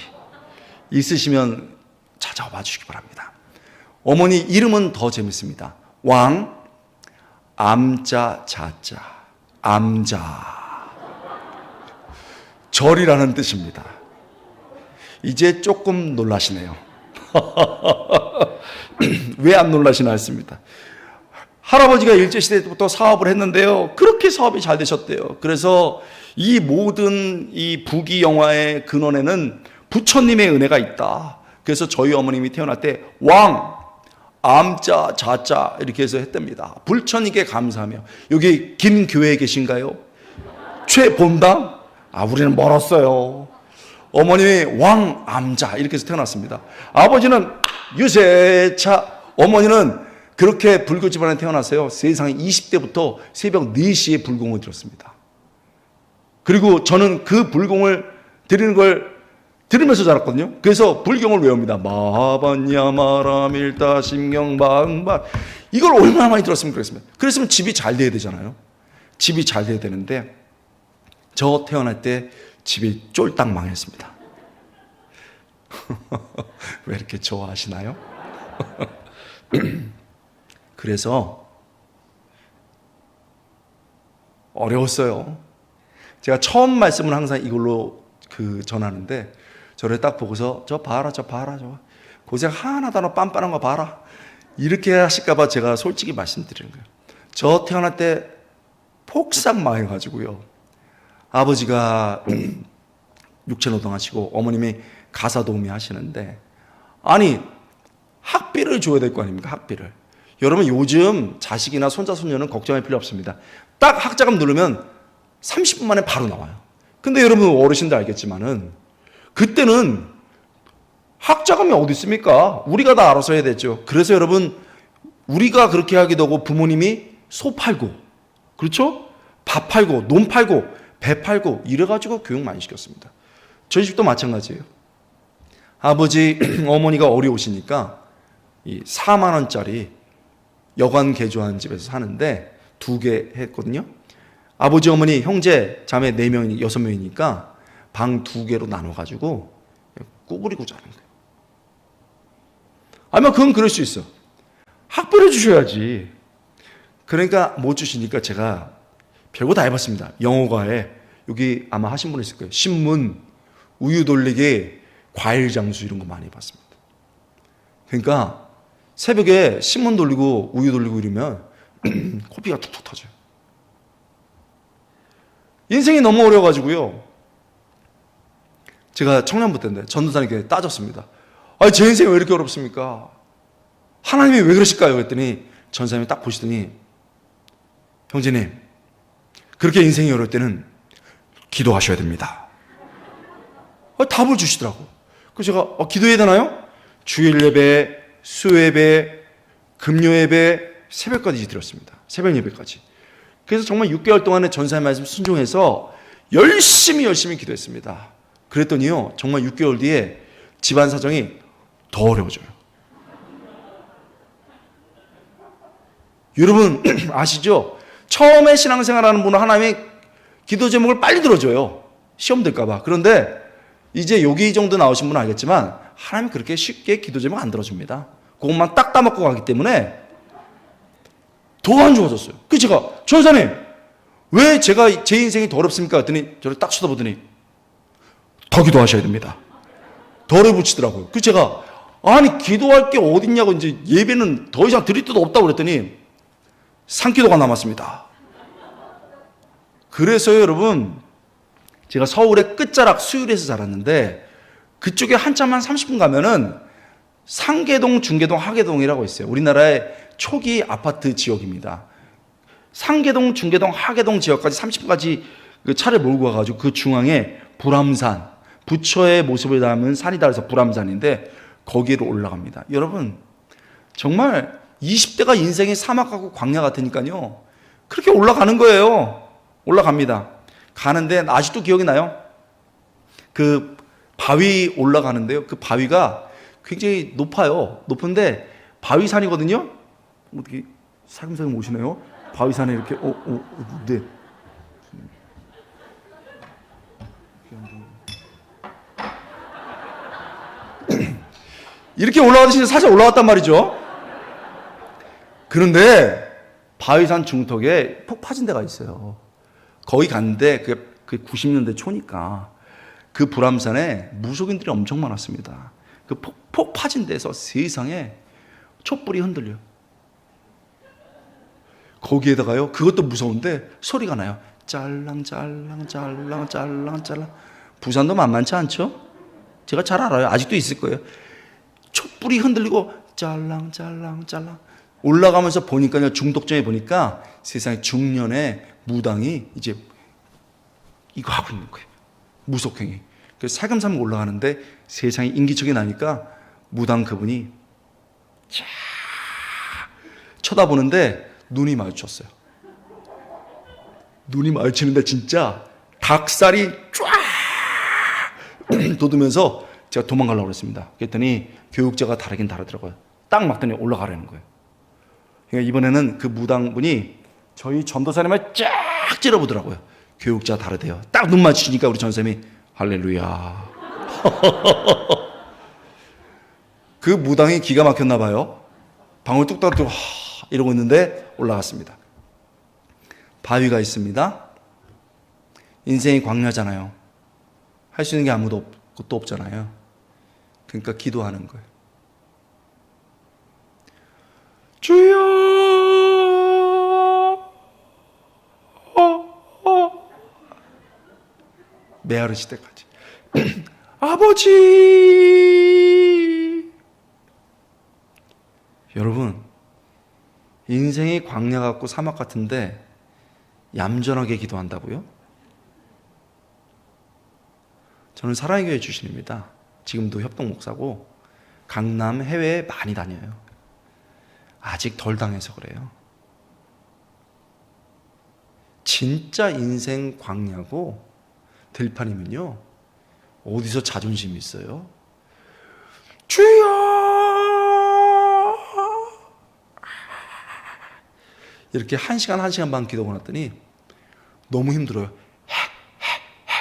있으시면 찾아와 주시기 바랍니다. 어머니 이름은 더 재밌습니다. 왕, 암자, 자자. 암자. 절이라는 뜻입니다. 이제 조금 놀라시네요. 왜 안 놀라시나 했습니다. 할아버지가 일제시대 때부터 사업을 했는데요, 그렇게 사업이 잘 되셨대요. 그래서 이 모든 이 부귀 영화의 근원에는 부처님의 은혜가 있다. 그래서 저희 어머님이 태어날 때 왕, 암자, 자자 이렇게 해서 했답니다. 불천이게 감사하며. 여기 김교회에 계신가요? 최본당? 우리는 멀었어요. 어머님이 왕, 암자 이렇게 해서 태어났습니다. 아버지는 유세차, 어머니는 그렇게 불교 집안에 태어나서요, 세상에 20대부터 새벽 4시에 불공을 들었습니다. 그리고 저는 그 불공을 드리는 걸 들으면서 자랐거든요. 그래서 불경을 외웁니다. 마하반야마라밀다 심경방바. 이걸 얼마나 많이 들었으면 그랬습니다. 그랬으면 집이 잘 돼야 되잖아요. 집이 잘 돼야 되는데 저 태어날 때 집이 쫄딱 망했습니다. 왜 이렇게 좋아하시나요? 그래서 어려웠어요. 제가 처음 말씀을 항상 이걸로 전하는데, 저를 딱 보고서 저 봐라 저 고생 하나도 안 하고 빤빤한 거 봐라 이렇게 하실까봐 제가 솔직히 말씀드리는 거예요. 저 태어날 때 폭삭 망해가지고요, 아버지가 육체노동 하시고 어머님이 가사도우미 하시는데, 아니 학비를 줘야 될 거 아닙니까? 학비를. 여러분 요즘 자식이나 손자 손녀는 걱정할 필요 없습니다. 딱 학자금 누르면 30분 만에 바로 나와요. 근데 여러분 어르신들 알겠지만은 그때는 학자금이 어디 있습니까? 우리가 다 알아서 해야 됐죠. 그래서 여러분, 우리가 그렇게 하기도 하고 부모님이 소 팔고, 그렇죠? 밥 팔고, 논 팔고, 배 팔고 이래가지고 교육 많이 시켰습니다. 저희 집도 마찬가지예요. 아버지, 어머니가 어려우시니까 이 4만 원짜리 여관 개조하는 집에서 사는데 2개 했거든요. 아버지, 어머니, 형제, 자매 4명이 6명이니까 방 2개로 나눠가지고 꾸부리고 자는 거예요. 아마 그건 그럴 수 있어. 학비를 주셔야지. 그러니까 못 주시니까 제가 별거 다 해봤습니다. 영어과에 여기 아마 하신 분 있을 거예요. 신문, 우유 돌리기, 과일 장수 이런 거 많이 해봤습니다. 그러니까 새벽에 신문 돌리고 우유 돌리고 이러면 코피가 툭툭 터져요. 인생이 너무 어려워가지고요, 제가 청년부 때인데 전도사님께 따졌습니다. 제 인생이 왜 이렇게 어렵습니까? 하나님이 왜 그러실까요? 그랬더니 전사님이 딱 보시더니, 형제님, 그렇게 인생이 어려울 때는 기도하셔야 됩니다. 답을 주시더라고. 그래서 제가 기도해야 되나요? 주일 예배, 수요 예배, 금요 예배, 새벽까지 드렸습니다. 새벽 예배까지. 그래서 정말 6개월 동안에 전사의 말씀 순종해서 열심히 기도했습니다. 그랬더니요, 정말 6개월 뒤에 집안 사정이 더 어려워져요. 여러분 아시죠? 처음에 신앙생활하는 분은 하나님이 기도 제목을 빨리 들어줘요. 시험 들까봐. 그런데 이제 여기 정도 나오신 분은 알겠지만 하나님 그렇게 쉽게 기도 제목 안 들어줍니다. 그것만 딱 따먹고 가기 때문에 더 안 좋아졌어요. 그래서 제가, 전사님, 왜 제가 제 인생이 더 어렵습니까? 했더니 저를 딱 쳐다보더니 더 기도하셔야 됩니다. 덜에 붙이더라고요. 그래서 제가, 아니 기도할 게 어딨냐고, 이제 예배는 더 이상 드릴 뜻도 없다고 그랬더니 산기도가 남았습니다. 그래서요, 여러분, 제가 서울의 끝자락 수유리에서 자랐는데 그쪽에 한참 한 30분 가면은 상계동, 중계동, 하계동이라고 있어요. 우리나라의 초기 아파트 지역입니다. 상계동, 중계동, 하계동 지역까지 30분까지 그 차를 몰고 가가지고 그 중앙에 불암산, 부처의 모습을 담은 산이다 해서 불암산인데 거기로 올라갑니다. 여러분, 정말 20대가 인생의 사막하고 광야 같으니까요. 그렇게 올라가는 거예요. 올라갑니다. 가는데 아직도 기억이 나요. 그 바위 올라가는데요. 그 바위가 굉장히 높아요. 높은데 바위산이거든요. 어떻게 살금살금 오시네요. 바위산에 이렇게 네. 이렇게 올라가듯이 살짝 올라갔단 말이죠. 그런데 바위산 중턱에 폭 파진 데가 있어요. 거기 갔는데 그 90년대 초니까 그 불암산에 무속인들이 엄청 많았습니다. 그 폭 파진 데서 세상에 촛불이 흔들려. 거기에다가요, 그것도 무서운데 소리가 나요. 짤랑짤랑 짤랑 짤랑 짤랑. 부산도 만만치 않죠? 제가 잘 알아요. 아직도 있을 거예요. 촛불이 흔들리고 짤랑 짤랑 짤랑 올라가면서 보니까요, 중독점에 보니까 세상에 중년의 무당이 이제 이거 하고 있는 거예요. 무속행위. 그래서 살금살금 올라가는데 세상에 인기척이 나니까 무당 그분이 쫙 쳐다보는데 눈이 마주쳤어요. 눈이 마주치는데 진짜 닭살이 쫙 돋으면서 제가 도망가려고 그랬습니다. 그랬더니 교육자가 다르긴 다르더라고요. 딱 맞더니 올라가라는 거예요. 그러니까 이번에는 그 무당분이 저희 전도사님을 쫙 찌러보더라고요. 교육자 다르대요. 딱 눈 맞추니까 우리 전도사님이 할렐루야. 그 무당이 기가 막혔나 봐요. 방울 뚝딱 뜨고 이러고 있는데 올라갔습니다. 바위가 있습니다. 인생이 광야잖아요. 할 수 있는 게 아무도 것도 없잖아요. 그러니까 기도하는 거예요. 주여 메아르시 때까지 아버지. 여러분, 인생이 광야 같고 사막 같은데 얌전하게 기도한다고요? 저는 사랑의 교회 출신입니다. 지금도 협동 목사고 강남 해외에 많이 다녀요. 아직 덜 당해서 그래요. 진짜 인생 광야고 들판이면요, 어디서 자존심이 있어요? 주여! 이렇게 1시간 반 기도하고 났더니 너무 힘들어요.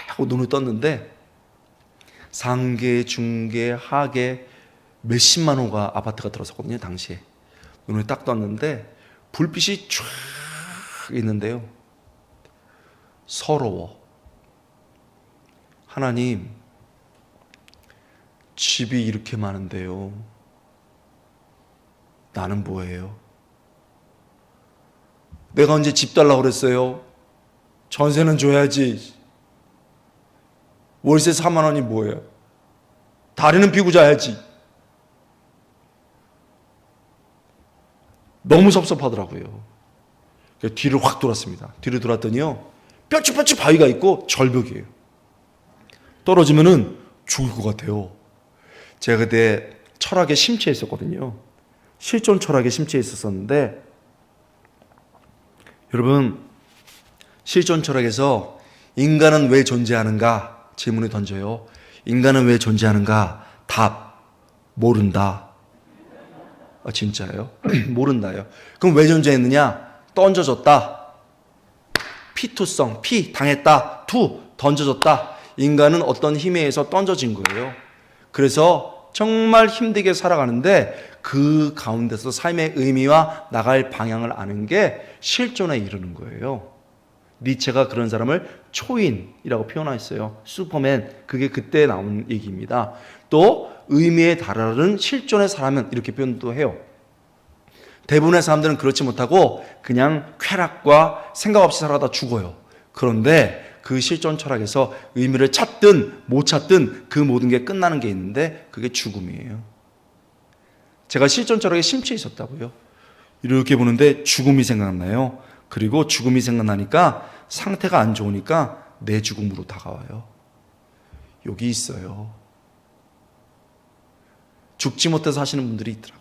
하고 눈을 떴는데 상계, 중계, 하계 몇십만 호가 아파트가 들어섰거든요. 당시에. 눈을 딱 떴는데 불빛이 쫙 있는데요. 서러워. 하나님, 집이 이렇게 많은데요. 나는 뭐예요? 내가 언제 집 달라고 그랬어요? 전세는 줘야지. 월세 4만 원이 뭐예요? 다리는 피고 자야지. 너무 섭섭하더라고요. 뒤를 확 돌았습니다. 뒤를 돌았더니요, 뼈치뼈치 바위가 있고 절벽이에요. 떨어지면은 죽을 것 같아요. 제가 그때 철학에 심취해 있었거든요. 실존 철학에 심취해 있었는데, 여러분, 실존 철학에서 인간은 왜 존재하는가 질문을 던져요. 인간은 왜 존재하는가? 답, 모른다. 아, 진짜예요? 모른다요. 그럼 왜 존재했느냐? 던져졌다. 피투성, 피, 당했다. 투, 던져졌다. 인간은 어떤 힘에 의해서 던져진 거예요. 그래서 정말 힘들게 살아가는데 그 가운데서 삶의 의미와 나갈 방향을 아는 게 실존에 이르는 거예요. 니체가 그런 사람을 초인이라고 표현했어요. 슈퍼맨, 그게 그때 나온 얘기입니다. 또 의미에 다른 실존의 사람은 이렇게 표현도 해요. 대부분의 사람들은 그렇지 못하고 그냥 쾌락과 생각 없이 살아다 죽어요. 그런데 그 실존 철학에서 의미를 찾든 못 찾든 그 모든 게 끝나는 게 있는데 그게 죽음이에요. 제가 실존 철학에 심취해 있었다고요. 이렇게 보는데 죽음이 생각나요. 그리고 죽음이 생각나니까 상태가 안 좋으니까 내 죽음으로 다가와요. 여기 있어요. 죽지 못해서 하시는 분들이 있더라고요.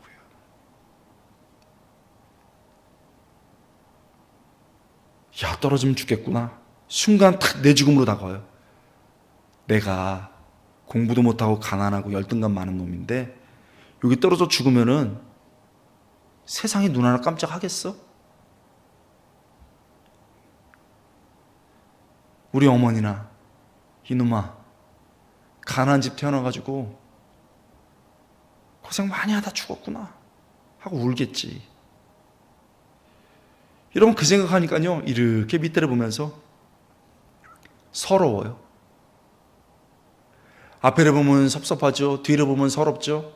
야, 떨어지면 죽겠구나. 순간 탁 내 죽음으로 다가와요. 내가 공부도 못하고 가난하고 열등감 많은 놈인데 여기 떨어져 죽으면은 세상이 눈 하나 깜짝하겠어? 우리 어머니나 이놈아 가난한 집 태어나가지고 고생 많이 하다 죽었구나 하고 울겠지. 여러분 그 생각하니까요 이렇게 밑에를 보면서 서러워요. 앞에를 보면 섭섭하죠. 뒤를 보면 서럽죠.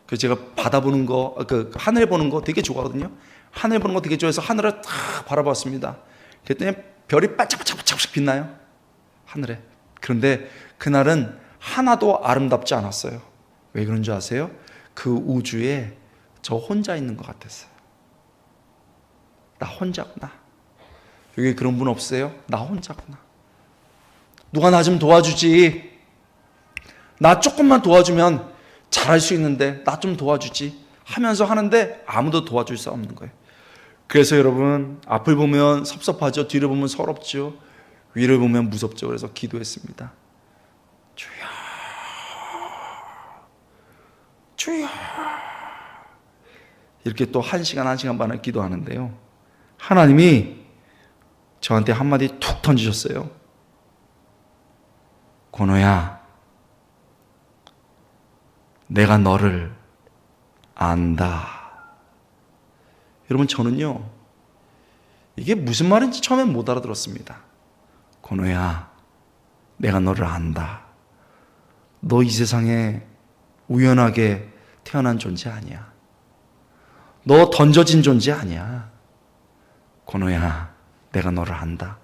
그 제가 바다 보는 거, 그 하늘 보는 거 되게 좋아하거든요. 하늘 보는 거 되게 좋아해서 하늘을 탁 바라봤습니다. 그랬더니 별이 반짝반짝 빛나요. 하늘에. 그런데 그날은 하나도 아름답지 않았어요. 왜 그런 줄 아세요? 그 우주에 저 혼자 있는 것 같았어요. 나 혼자구나. 여기 그런 분 없어요? 나 혼자구나. 누가 나 좀 도와주지. 나 조금만 도와주면 잘할 수 있는데 나 좀 도와주지 하면서 하는데 아무도 도와줄 수 없는 거예요. 그래서 여러분 앞을 보면 섭섭하죠. 뒤를 보면 서럽죠. 위를 보면 무섭죠. 그래서 기도했습니다. 주여 주여 이렇게 또 1시간 1시간 반을 기도하는데요. 하나님이 저한테 한마디 툭 던지셨어요. 권호야 내가 너를 안다. 여러분 저는요 이게 무슨 말인지 처음엔 못 알아들었습니다. 권호야 내가 너를 안다. 너 이 세상에 우연하게 태어난 존재 아니야. 너 던져진 존재 아니야. 권호야 내가 너를 안다.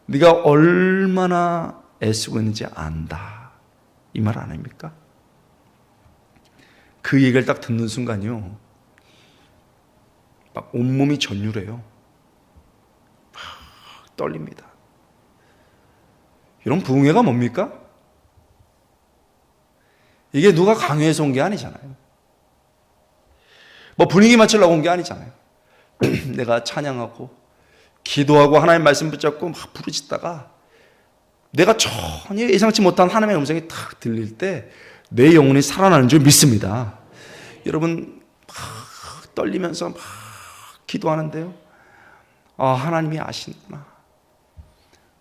네가 얼마나 애쓰고 있는지 안다. 이 말 아닙니까? 그 얘기를 딱 듣는 순간요 막 온몸이 전율해요. 막 떨립니다. 이런 부흥회가 뭡니까? 이게 누가 강요해서 온 게 아니잖아요. 뭐 분위기 맞추려고 온 게 아니잖아요. 내가 찬양하고 기도하고 하나님 말씀 붙잡고 막 부르짖다가 내가 전혀 예상치 못한 하나님의 음성이 탁 들릴 때 내 영혼이 살아나는 줄 믿습니다. 여러분 막 떨리면서 막 기도하는데요. 아 하나님이 아시는구나.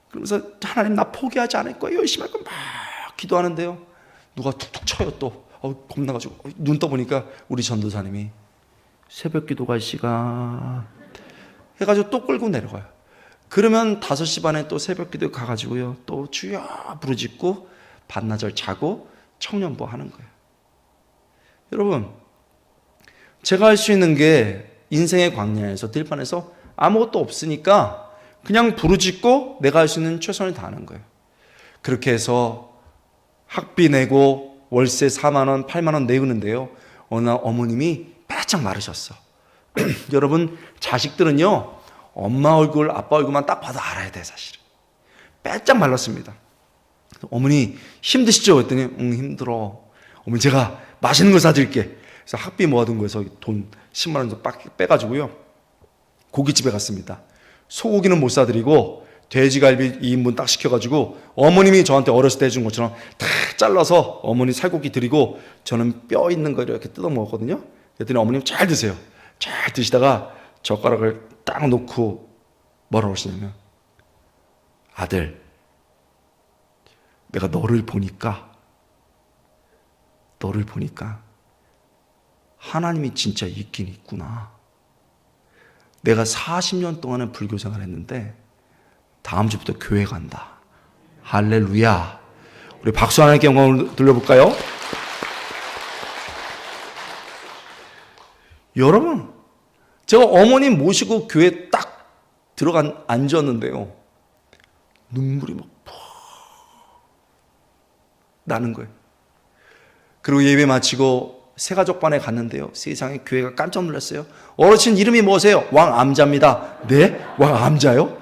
그러면서 하나님 나 포기하지 않을 거예요. 열심히 할 거예요. 막 기도하는데요. 누가 툭툭 쳐요 또. 겁나가지고 눈 떠보니까 우리 전도사님이 새벽 기도갈 시간 해가지고 또 끌고 내려가요. 그러면 5시 반에 또 새벽 기도 가가지고요. 또 주여 부르짖고 반나절 자고 청년부 하는 거예요. 여러분 제가 할 수 있는 게 인생의 광야에서 들판에서 아무것도 없으니까 그냥 부르짖고 내가 할 수 있는 최선을 다하는 거예요. 그렇게 해서 학비 내고 월세 4만 원, 8만 원 내우는데요. 어느 날 어머님이 바짝 마르셨어. 여러분 자식들은요 엄마 얼굴, 아빠 얼굴만 딱 봐도 알아야 돼 사실은. 바짝 말랐습니다. 어머니 힘드시죠? 그랬더니 힘들어. 어머니 제가 맛있는 거 사드릴게. 그래서 학비 모아둔 거에서 돈 10만 원 정도 빼가지고요 고깃집에 갔습니다. 소고기는 못 사드리고 돼지갈비 2인분 딱 시켜가지고 어머님이 저한테 어렸을 때 해준 것처럼 탁 잘라서 어머니 살코기 드리고 저는 뼈 있는 거 이렇게 뜯어 먹었거든요. 그랬더니 어머님 잘 드세요. 잘 드시다가 젓가락을 딱 놓고 뭐라고 하시냐면 아들 내가 너를 보니까 하나님이 진짜 있긴 있구나. 내가 40년 동안은 불교 생활을 했는데 다음 주부터 교회 간다. 할렐루야. 우리 박수 하나님께 영광을 돌려볼까요? 여러분 제가 어머님 모시고 교회 딱 앉았는데요 눈물이 막 푹 나는 거예요. 그리고 예배 마치고 새가족반에 갔는데요. 세상에 교회가 깜짝 놀랐어요. 어르신 이름이 뭐세요? 왕암자입니다. 네? 왕암자요?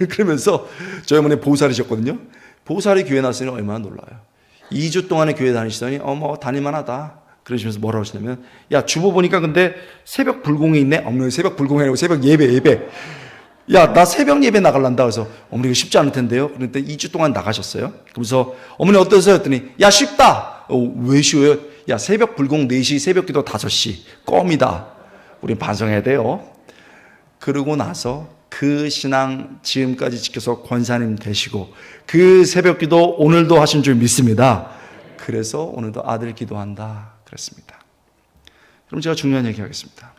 그러면서 저희 어머니 보살이셨거든요. 보살이 교회 나왔으니 얼마나 놀라요. 2주 동안에 교회 다니시더니 뭐 다닐만하다. 그러시면서 뭐라고 하시냐면, 야 주보 보니까 근데 새벽 불공이 있네. 어머니 새벽 불공이 아니고 새벽 예배. 야 나 새벽 예배 나갈란다. 그래서 어머니 이거 쉽지 않을 텐데요. 그런데 2주 동안 나가셨어요. 그러면서 어머니 어떠세요? 했더니 야 쉽다. 왜 쉬워요? 야 새벽 불공 4시, 새벽 기도 5시 껌이다. 우리 반성해야 돼요. 그러고 나서 그 신앙 지금까지 지켜서 권사님 되시고 그 새벽 기도 오늘도 하신 줄 믿습니다. 그래서 오늘도 아들 기도한다 그랬습니다. 그럼 제가 중요한 얘기 하겠습니다.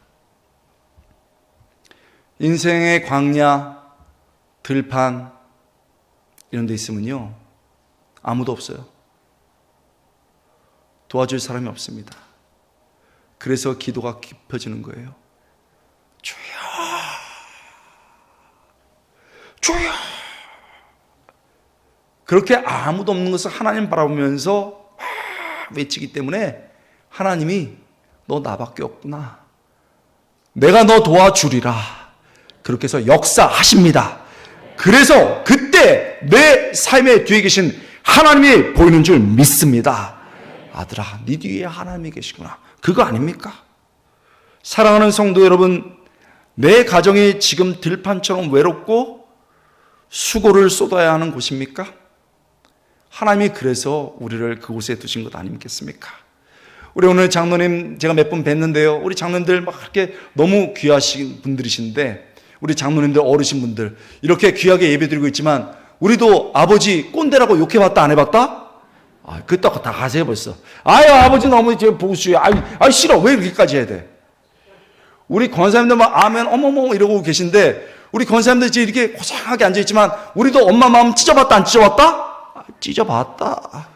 인생의 광야, 들판 이런 데 있으면요 아무도 없어요. 도와줄 사람이 없습니다. 그래서 기도가 깊어지는 거예요. 주여 그렇게 아무도 없는 것을 하나님 바라보면서 외치기 때문에 하나님이 너 나밖에 없구나, 내가 너 도와주리라, 그렇게 해서 역사하십니다. 그래서 그때 내 삶의 뒤에 계신 하나님이 보이는 줄 믿습니다. 아들아 네 뒤에 하나님이 계시구나. 그거 아닙니까? 사랑하는 성도 여러분, 내 가정이 지금 들판처럼 외롭고 수고를 쏟아야 하는 곳입니까? 하나님이 그래서 우리를 그곳에 두신 것 아니겠습니까? 우리 오늘 장로님 제가 몇 분 뵀는데요. 우리 장로님들 막 그렇게 너무 귀하신 분들이신데, 우리 장로님들 어르신분들 이렇게 귀하게 예배드리고 있지만 우리도 아버지 꼰대라고 욕해봤다 안 해봤다? 그따고 다 가세요 벌써. 아유 아버지 너무 보수해. 아유 싫어. 왜 이렇게까지 해야 돼? 우리 권사님들 막 아멘 어머머 이러고 계신데, 우리 권사님들 이제 이렇게 고상하게 앉아있지만 우리도 엄마 마음 찢어봤다 안 찢어봤다? 찢어봤다.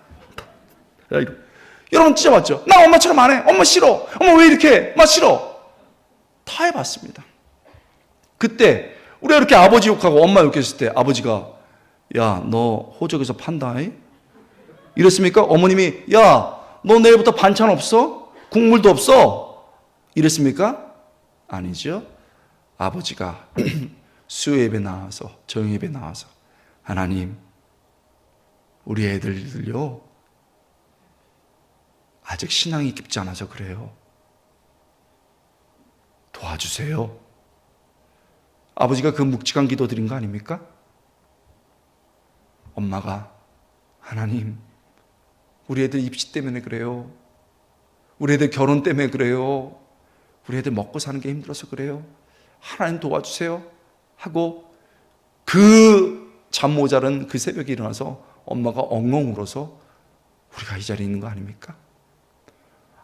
여러분 찢어봤죠? 나 엄마처럼 안 해. 엄마 싫어. 엄마 왜 이렇게 해? 엄마 싫어. 다 해봤습니다. 그때 우리가 이렇게 아버지 욕하고 엄마 욕했을 때 아버지가 야 너 호적에서 판다 이랬습니까? 어머님이 야 너 내일부터 반찬 없어? 국물도 없어? 이랬습니까? 아니죠. 아버지가 수요 예배 나와서 저녁 예배 나와서 하나님 우리 애들요 아직 신앙이 깊지 않아서 그래요. 도와주세요. 아버지가 그 묵직한 기도 드린 거 아닙니까? 엄마가 하나님 우리 애들 입시 때문에 그래요. 우리 애들 결혼 때문에 그래요. 우리 애들 먹고 사는 게 힘들어서 그래요. 하나님 도와주세요 하고 그 잠 모자른 그 새벽에 일어나서 엄마가 엉엉 울어서 우리가 이 자리에 있는 거 아닙니까?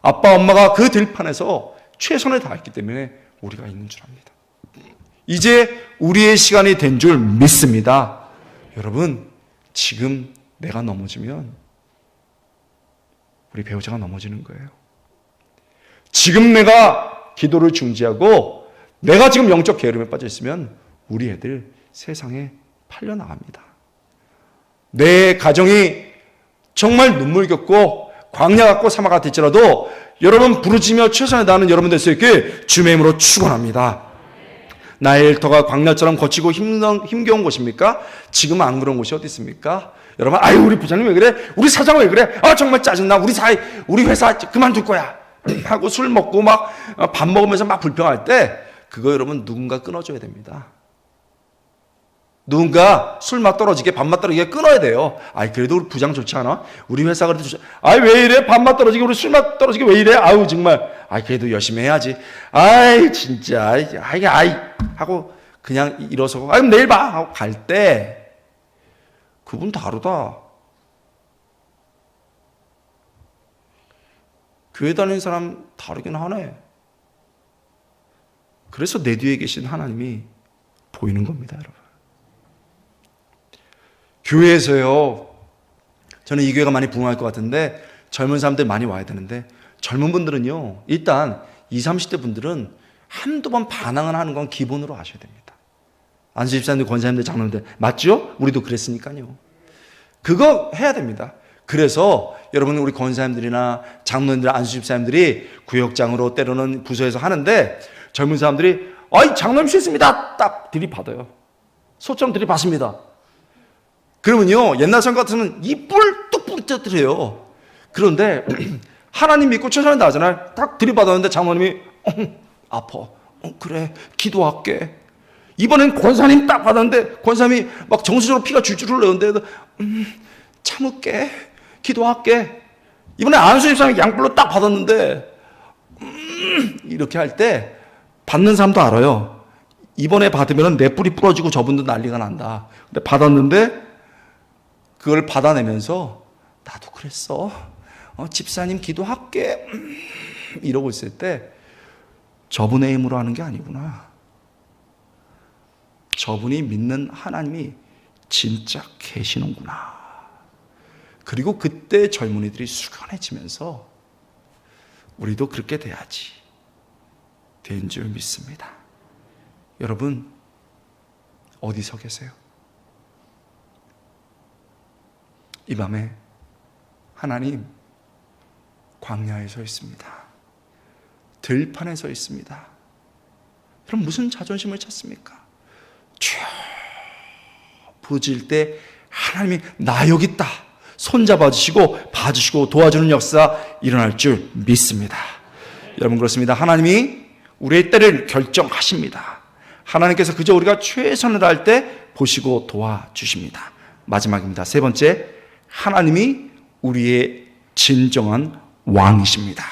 아빠 엄마가 그 들판에서 최선을 다했기 때문에 우리가 있는 줄 압니다. 이제 우리의 시간이 된 줄 믿습니다. 여러분 지금 내가 넘어지면 우리 배우자가 넘어지는 거예요. 지금 내가 기도를 중지하고 내가 지금 영적 게으름에 빠져 있으면 우리 애들 세상에 팔려나갑니다. 내 가정이 정말 눈물겹고 광야 같고 사막 같을지라도 여러분 부르짖며 최선을 다하는 여러분 될 수 있게 주의 이름으로 축원합니다. 나의 일터가 광야처럼 거치고 힘겨운 곳입니까? 지금 안 그런 곳이 어디 있습니까? 여러분 아유 우리 부장님 왜 그래? 우리 사장 왜 그래? 정말 짜증나. 우리 회사 그만둘 거야 하고 술 먹고 막 밥 먹으면서 막 불평할 때 그거 여러분 누군가 끊어줘야 됩니다. 누군가 술 맛 떨어지게 밥맛 떨어지게 끊어야 돼요. 그래도 우리 부장 좋지 않아? 우리 회사 그래도 좋지. 왜 이래? 밥맛 떨어지게 우리 술 맛 떨어지게 왜 이래? 정말. 그래도 열심히 해야지. 진짜. 하고 그냥 일어서고 그럼 내일 봐 하고 갈 때 그분 다르다. 교회 다니는 사람 다르긴 하네. 그래서 내 뒤에 계신 하나님이 보이는 겁니다, 여러분. 교회에서요, 저는 이 교회가 많이 부흥할 것 같은데 젊은 사람들 많이 와야 되는데 젊은 분들은요 일단 20, 30대 분들은 한두 번 반항을 하는 건 기본으로 아셔야 됩니다. 안수 집사님들, 권사님들, 장로님들 맞죠? 우리도 그랬으니까요. 그거 해야 됩니다. 그래서 여러분 우리 권사님들이나 장로님들, 안수 집사님들이 구역장으로 때로는 부서에서 하는데 젊은 사람들이 아이 장로님 싫습니다 딱 들이받아요. 소처럼 들이받습니다. 그러면요 옛날 성 같으면 이뿔 뚝 부러뜨려요. 그런데 하나님 믿고 최선을 다하잖아요. 딱 들이받았는데 장로님이 아파. 그래 기도할게. 이번엔 권사님 딱 받았는데 권사님이 막 정수적으로 피가 줄줄 흘러오는데 참을게 기도할게. 이번에 안수 집사님 양뿔로 딱 받았는데 이렇게 할 때 받는 사람도 알아요. 이번에 받으면 내 뿔이 부러지고 저분도 난리가 난다. 근데 받았는데 그걸 받아내면서 나도 그랬어. 집사님 기도할게. 이러고 있을 때 저분의 힘으로 하는 게 아니구나. 저분이 믿는 하나님이 진짜 계시는구나. 그리고 그때 젊은이들이 수근해지면서 우리도 그렇게 돼야지 된 줄 믿습니다. 여러분 어디 서 계세요? 이 밤에 하나님 광야에 서 있습니다. 들판에 서 있습니다. 그럼 무슨 자존심을 찾습니까? 쭉 부어질 때 하나님이 나 여기 있다 손잡아 주시고 봐주시고 도와주는 역사 일어날 줄 믿습니다. 여러분 그렇습니다. 하나님이 우리의 때를 결정하십니다. 하나님께서 그저 우리가 최선을 다할 때 보시고 도와주십니다. 마지막입니다. 세 번째, 하나님이 우리의 진정한 왕이십니다.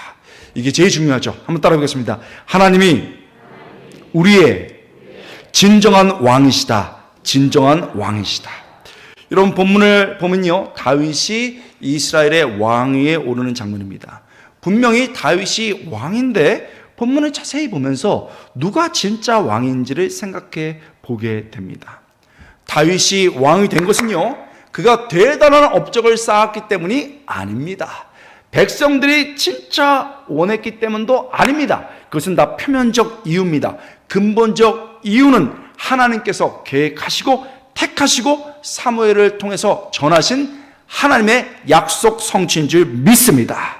이게 제일 중요하죠. 한번 따라 해보겠습니다. 하나님이 우리의 진정한 왕이시다. 진정한 왕이시다. 여러분 본문을 보면요, 다윗이 이스라엘의 왕위에 오르는 장면입니다. 분명히 다윗이 왕인데 본문을 자세히 보면서 누가 진짜 왕인지를 생각해 보게 됩니다. 다윗이 왕이 된 것은요, 그가 대단한 업적을 쌓았기 때문이 아닙니다. 백성들이 진짜 원했기 때문도 아닙니다. 그것은 다 표면적 이유입니다. 근본적 이유는 하나님께서 계획하시고 택하시고 사무엘을 통해서 전하신 하나님의 약속 성취인 줄 믿습니다.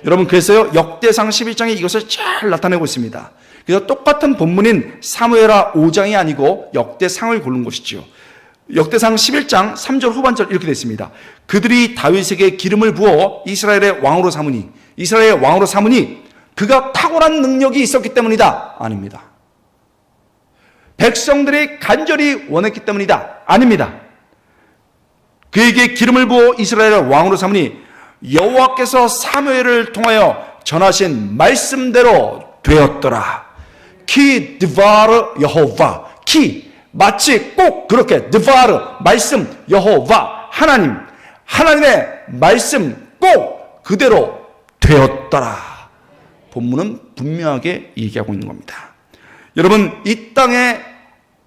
여러분 그래서요 역대상 11장에 이것을 잘 나타내고 있습니다. 그래서 똑같은 본문인 사무엘하 5장이 아니고 역대상을 고른 것이죠. 역대상 11장 3절 후반절 이렇게 되어 있습니다. 그들이 다윗에게 기름을 부어 이스라엘의 왕으로 삼으니, 이스라엘의 왕으로 삼으니 그가 탁월한 능력이 있었기 때문이다. 아닙니다. 백성들이 간절히 원했기 때문이다. 아닙니다. 그에게 기름을 부어 이스라엘의 왕으로 삼으니 여호와께서 사무엘을 통하여 전하신 말씀대로 되었더라. 키 드바르 여호와, 키 마치 꼭 그렇게 드바르 말씀 여호와 하나님, 하나님의 말씀 꼭 그대로 되었더라. 본문은 분명하게 얘기하고 있는 겁니다. 여러분 이 땅에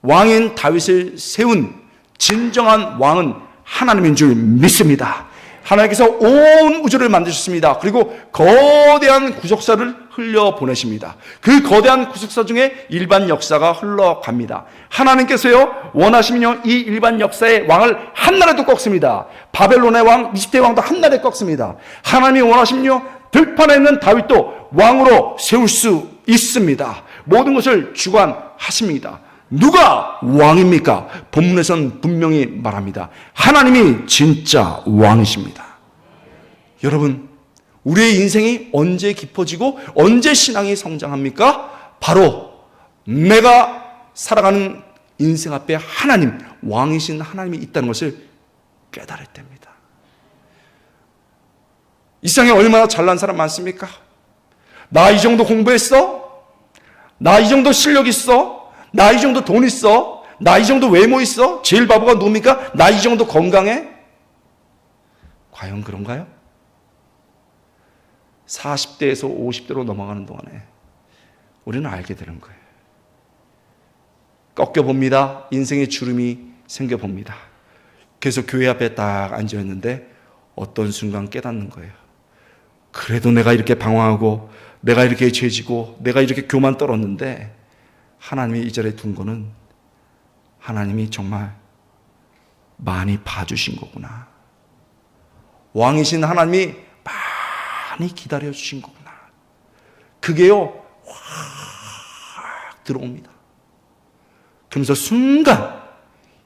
왕인 다윗을 세운 진정한 왕은 하나님인 줄 믿습니다. 하나님께서 온 우주를 만드셨습니다. 그리고 거대한 구속사를 흘려보내십니다. 그 거대한 구속사 중에 일반 역사가 흘러갑니다. 하나님께서요 원하시면요 이 일반 역사의 왕을 한나라도 꺾습니다. 바벨론의 왕, 이집트의 왕도 한나라에 꺾습니다. 하나님이 원하시면요 들판에 있는 다윗도 왕으로 세울 수 있습니다. 모든 것을 주관하십니다. 누가 왕입니까? 본문에서는 분명히 말합니다. 하나님이 진짜 왕이십니다. 여러분, 우리의 인생이 언제 깊어지고 언제 신앙이 성장합니까? 바로 내가 살아가는 인생 앞에 하나님, 왕이신 하나님이 있다는 것을 깨달을 때입니다. 이 세상에 얼마나 잘난 사람 많습니까? 나 이 정도 공부했어? 나 이 정도 실력 있어? 나 이 정도 돈 있어? 나 이 정도 외모 있어? 제일 바보가 누굽니까? 나 이 정도 건강해? 과연 그런가요? 40대에서 50대로 넘어가는 동안에 우리는 알게 되는 거예요. 꺾여봅니다. 인생의 주름이 생겨봅니다. 그래서 교회 앞에 딱 앉아있는데 어떤 순간 깨닫는 거예요. 그래도 내가 이렇게 방황하고 내가 이렇게 죄지고 내가 이렇게 교만 떨었는데 하나님이 이 자리에 둔 거는 하나님이 정말 많이 봐주신 거구나. 왕이신 하나님이 많이 기다려주신 거구나. 그게요, 확 들어옵니다. 그러면서 순간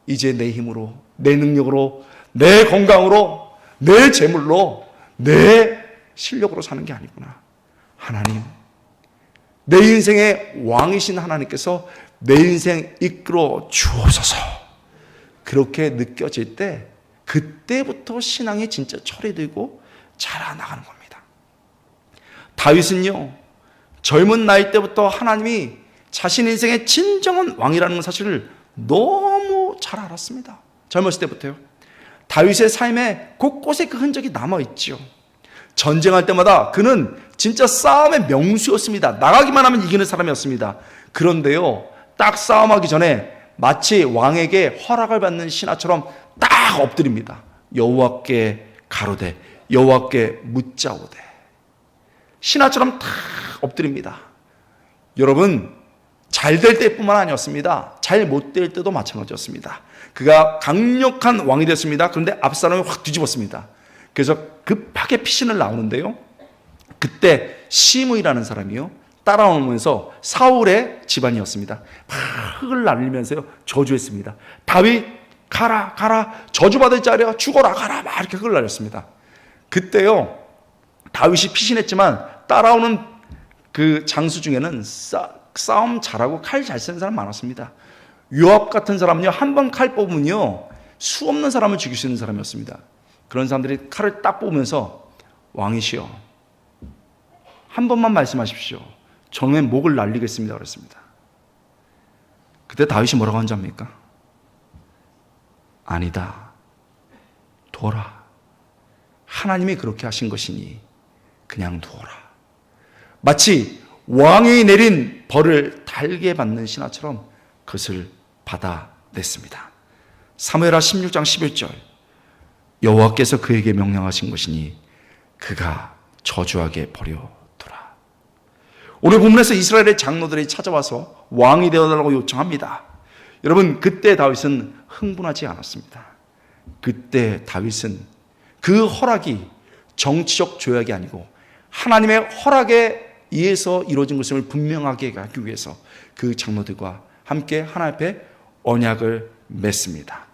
이제 내 힘으로, 내 능력으로, 내 건강으로, 내 재물로, 내 실력으로 사는 게 아니구나. 하나님, 내 인생의 왕이신 하나님께서 내 인생 이끌어 주옵소서. 그렇게 느껴질 때 그때부터 신앙이 진짜 철이되고 자라나가는 겁니다. 다윗은요, 젊은 나이 때부터 하나님이 자신 인생의 진정한 왕이라는 사실을 너무 잘 알았습니다. 젊었을 때부터요. 다윗의 삶에 곳곳에 그 흔적이 남아있죠. 전쟁할 때마다 그는 진짜 싸움의 명수였습니다. 나가기만 하면 이기는 사람이었습니다. 그런데요, 딱 싸움하기 전에 마치 왕에게 허락을 받는 신하처럼 딱 엎드립니다. 여호와께 가로되 여호와께 묻자오되. 신하처럼 딱 엎드립니다. 여러분, 잘 될 때뿐만 아니었습니다. 잘 못 될 때도 마찬가지였습니다. 그가 강력한 왕이 됐습니다. 그런데 앞사람이 확 뒤집었습니다. 그래서 급하게 피신을 나오는데요, 그때 시므이라는 사람이요, 따라오면서 사울의 집안이었습니다. 막 흙을 날리면서요 저주했습니다. 다윗 가라 가라, 저주받을 자리야, 죽어라 가라, 막 이렇게 흙을 날렸습니다. 그때요, 다윗이 피신했지만 따라오는 그 장수 중에는 싸움 잘하고 칼 잘 쓰는 사람 많았습니다. 요압 같은 사람은요, 한 번 칼 뽑으면요 수 없는 사람을 죽일 수 있는 사람이었습니다. 그런 사람들이 칼을 딱 뽑으면서 왕이시여, 한 번만 말씀하십시오. 저는 목을 날리겠습니다 그랬습니다. 그때 다윗이 뭐라고 한지 압니까? 아니다, 두어라. 하나님이 그렇게 하신 것이니 그냥 두어라. 마치 왕이 내린 벌을 달게 받는 신하처럼 그것을 받아냈습니다. 사무엘하 16장 11절, 여호와께서 그에게 명령하신 것이니 그가 저주하게 버려두라. 오늘 본문에서 이스라엘의 장로들이 찾아와서 왕이 되어달라고 요청합니다. 여러분, 그때 다윗은 흥분하지 않았습니다. 그때 다윗은 그 허락이 정치적 조약이 아니고 하나님의 허락에 의해서 이루어진 것임을 분명하게 하기 위해서 그 장로들과 함께 하나님 앞에 언약을 맺습니다.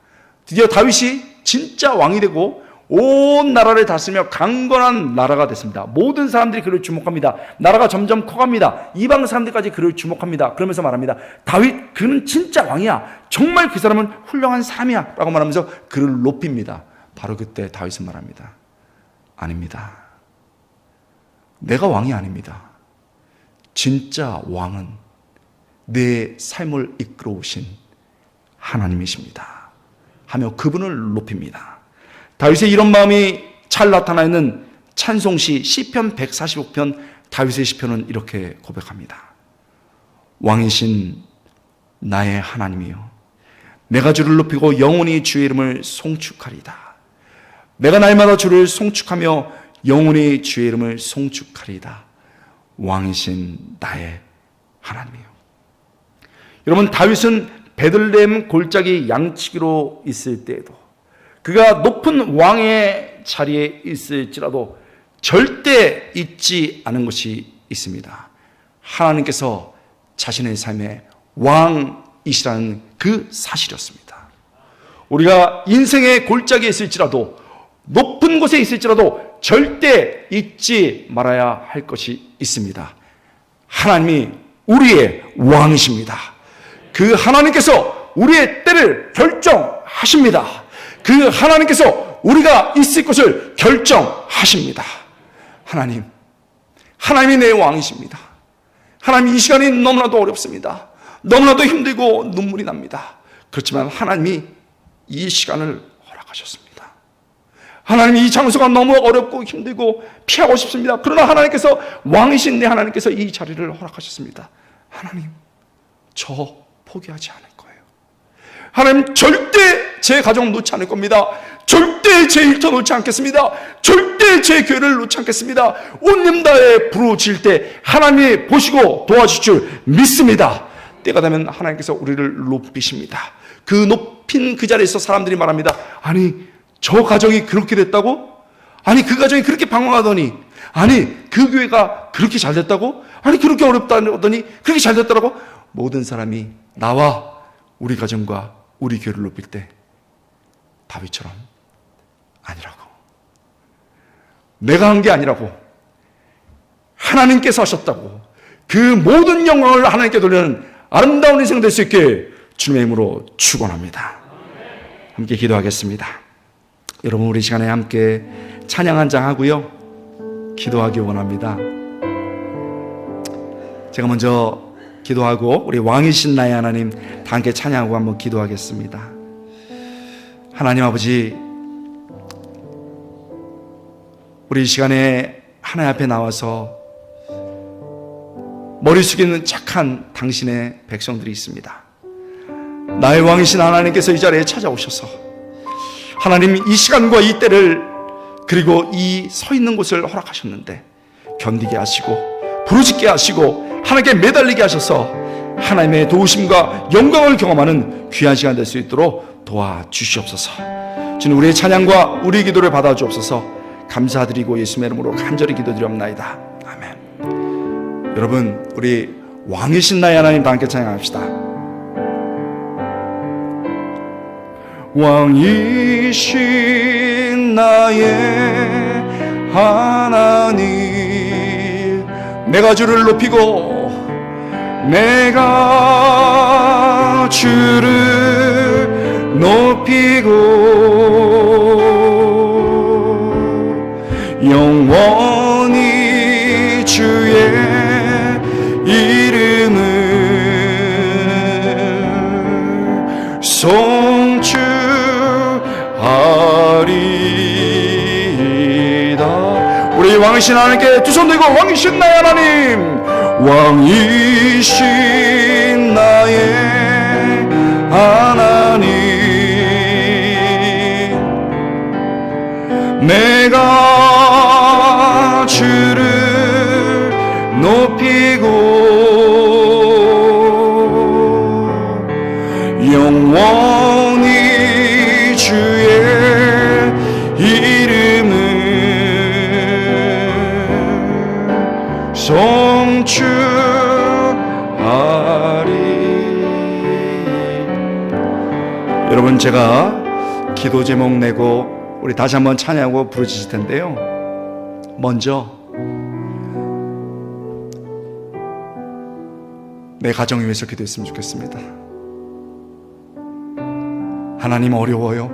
드디어 다윗이 진짜 왕이 되고 온 나라를 다스리며 강건한 나라가 됐습니다. 모든 사람들이 그를 주목합니다. 나라가 점점 커갑니다. 이방 사람들까지 그를 주목합니다. 그러면서 말합니다. 다윗, 그는 진짜 왕이야. 정말 그 사람은 훌륭한 사람이야 라고 말하면서 그를 높입니다. 바로 그때 다윗은 말합니다. 아닙니다. 내가 왕이 아닙니다. 진짜 왕은 내 삶을 이끌어 오신 하나님이십니다 하며 그분을 높입니다. 다윗의 이런 마음이 잘 나타나 있는 찬송시 시편 145편 다윗의 시편은 이렇게 고백합니다. 왕이신 나의 하나님이여, 내가 주를 높이고 영원히 주의 이름을 송축하리다. 내가 날마다 주를 송축하며 영원히 주의 이름을 송축하리다. 왕이신 나의 하나님이요. 여러분, 다윗은 베들레헴 골짜기 양치기로 있을 때에도, 그가 높은 왕의 자리에 있을지라도 절대 잊지 않은 것이 있습니다. 하나님께서 자신의 삶의 왕이시라는 그 사실이었습니다. 우리가 인생의 골짜기에 있을지라도, 높은 곳에 있을지라도 절대 잊지 말아야 할 것이 있습니다. 하나님이 우리의 왕이십니다. 그 하나님께서 우리의 때를 결정하십니다. 그 하나님께서 우리가 있을 것을 결정하십니다. 하나님이 내 왕이십니다. 하나님, 이 시간이 너무나도 어렵습니다. 너무나도 힘들고 눈물이 납니다. 그렇지만 하나님이 이 시간을 허락하셨습니다. 하나님, 이 장소가 너무 어렵고 힘들고 피하고 싶습니다. 그러나 하나님께서, 왕이신 내 하나님께서 이 자리를 허락하셨습니다. 하나님, 저 포기하지 않을 거예요. 하나님, 절대 제 가정 놓지 않을 겁니다. 절대 제 일터 놓지 않겠습니다. 절대 제 교회를 놓지 않겠습니다. 온 다에 부르짖을 때 하나님이 보시고 도와주실 줄 믿습니다. 때가 되면 하나님께서 우리를 높이십니다. 그 높인 그 자리에서 사람들이 말합니다. 아니, 저 가정이 그렇게 됐다고? 아니, 그 가정이 그렇게 방황하더니, 아니, 그 교회가 그렇게 잘 됐다고? 아니, 그렇게 어렵다더니 그렇게 잘 됐다고? 모든 사람이 나와 우리 가정과 우리 교회를 높일 때 다윗처럼 아니라고, 내가 한 게 아니라고, 하나님께서 하셨다고, 그 모든 영광을 하나님께 돌리는 아름다운 인생 될 수 있게 주님의 이름으로 축원합니다. 함께 기도하겠습니다. 여러분, 우리 시간에 함께 찬양 한 장 하고요, 기도하기 원합니다. 제가 먼저 기도하고 우리 왕이신 나의 하나님 다 함께 찬양하고 한번 기도하겠습니다. 하나님 아버지, 우리 이 시간에 하나님 앞에 나와서 머리 숙이는 착한 당신의 백성들이 있습니다. 나의 왕이신 하나님께서 이 자리에 찾아오셔서 하나님, 이 시간과 이 때를, 그리고 이 서 있는 곳을 허락하셨는데 견디게 하시고 부르짖게 하시고 하나님께 매달리게 하셔서 하나님의 도우심과 영광을 경험하는 귀한 시간 될 수 있도록 도와주시옵소서. 주님, 우리의 찬양과 우리의 기도를 받아주옵소서. 감사드리고 예수님의 이름으로 간절히 기도드리옵나이다. 아멘. 여러분, 우리 왕이신 나의 하나님 다 함께 찬양합시다. 왕이신 나의 하나님, 내가 주를 높이고 내가 주를 높이고 영원히 주의 이름을 송축하리이다. 우리 왕이신 하나님께 두 손 들고, 왕이신 나의 하나님, 왕이신 나의 하나님, 내가 주를 높이고 영원히 주의 이름을 송축하리. 여러분, 제가 기도 제목 내고 우리 다시 한번 찬양하고 부르짖을 텐데요, 먼저 내 가정 위해서 기도했으면 좋겠습니다. 하나님, 어려워요.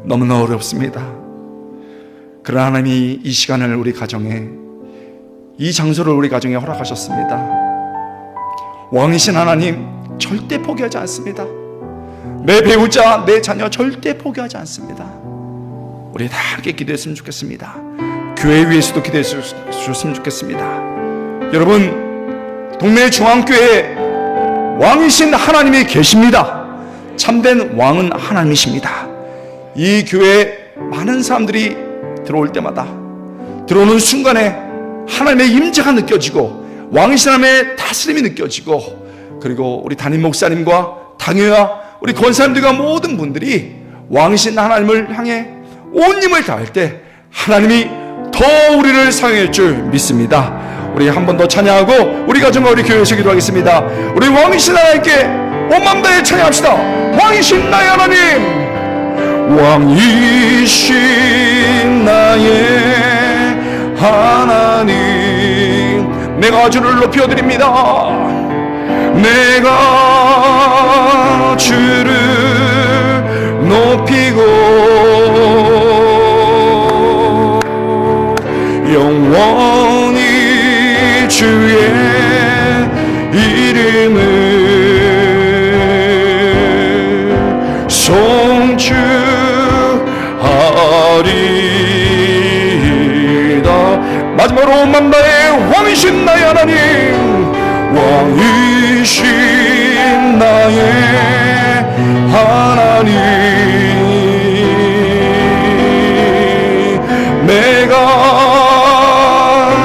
너무나 어렵습니다. 그러나 하나님이 이 시간을 우리 가정에, 이 장소를 우리 가정에 허락하셨습니다. 왕이신 하나님, 절대 포기하지 않습니다. 내 배우자, 내 자녀 절대 포기하지 않습니다. 우리 다 함께 기도했으면 좋겠습니다. 교회 위에서도 기도했으면 좋겠습니다. 여러분, 동네 중앙교회에 왕이신 하나님이 계십니다. 참된 왕은 하나님이십니다. 이 교회에 많은 사람들이 들어올 때마다, 들어오는 순간에 하나님의 임재가 느껴지고 왕이신 하나님의 다스림이 느껴지고, 그리고 우리 담임 목사님과 당회와 우리 권사님들과 모든 분들이 왕이신 하나님을 향해 온 힘을 다할 때 하나님이 더 우리를 사용할 줄 믿습니다. 우리 한 번 더 찬양하고 우리 가정과 우리 교회에서 기도하겠습니다. 우리 왕이신 하나님께 온 마음 다해 찬양합시다. 왕이신 나의 하나님, 왕이신 나의 하나님, 내가 주를 높여드립니다. 내가 주를 높이고 영원히 주의 이름을 송축하리이다. 마지막으로 온 맘 다해 왕이신 나의 하나님, 왕이신 나의 하나님, 내가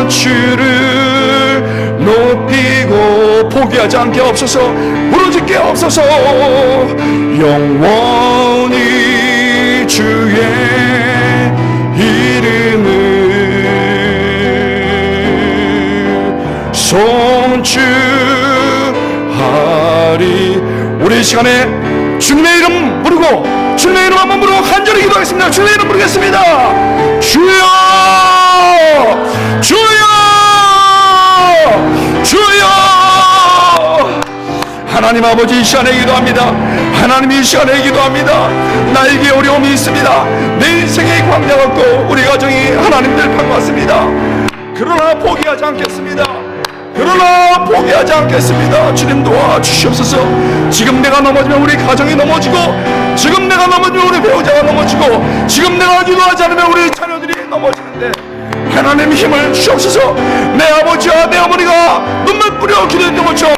주를 높이고 포기하지 않게 없어서 부르짖게 없어서 영원히 주의 이름을 송축하리. 우리 이 시간에 주님의 이름 부르고 주님의 이름 한번 부르고 간절히 기도하겠습니다. 주님의 이름 부르겠습니다. 주여 주여 주여. 하나님 아버지, 이 시간에 기도합니다. 하나님, 이 시간에 기도합니다. 나에게 어려움이 있습니다. 내 인생의 광야 같고 우리 가정이 하나님들 바꿨습니다. 그러나 포기하지 않겠습니다. 그러나 포기하지 않겠습니다. 주님 도와주시옵소서. 지금 내가 넘어지면 우리 가정이 넘어지고, 지금 내가 넘어지면 우리 배우자가 넘어지고, 지금 내가 기도하지 않으면 우리 자녀들이 넘어지는데 하나님 힘을 주옵소서. 내 아버지와 내 어머니가 눈물 뿌려 기도했던 것처럼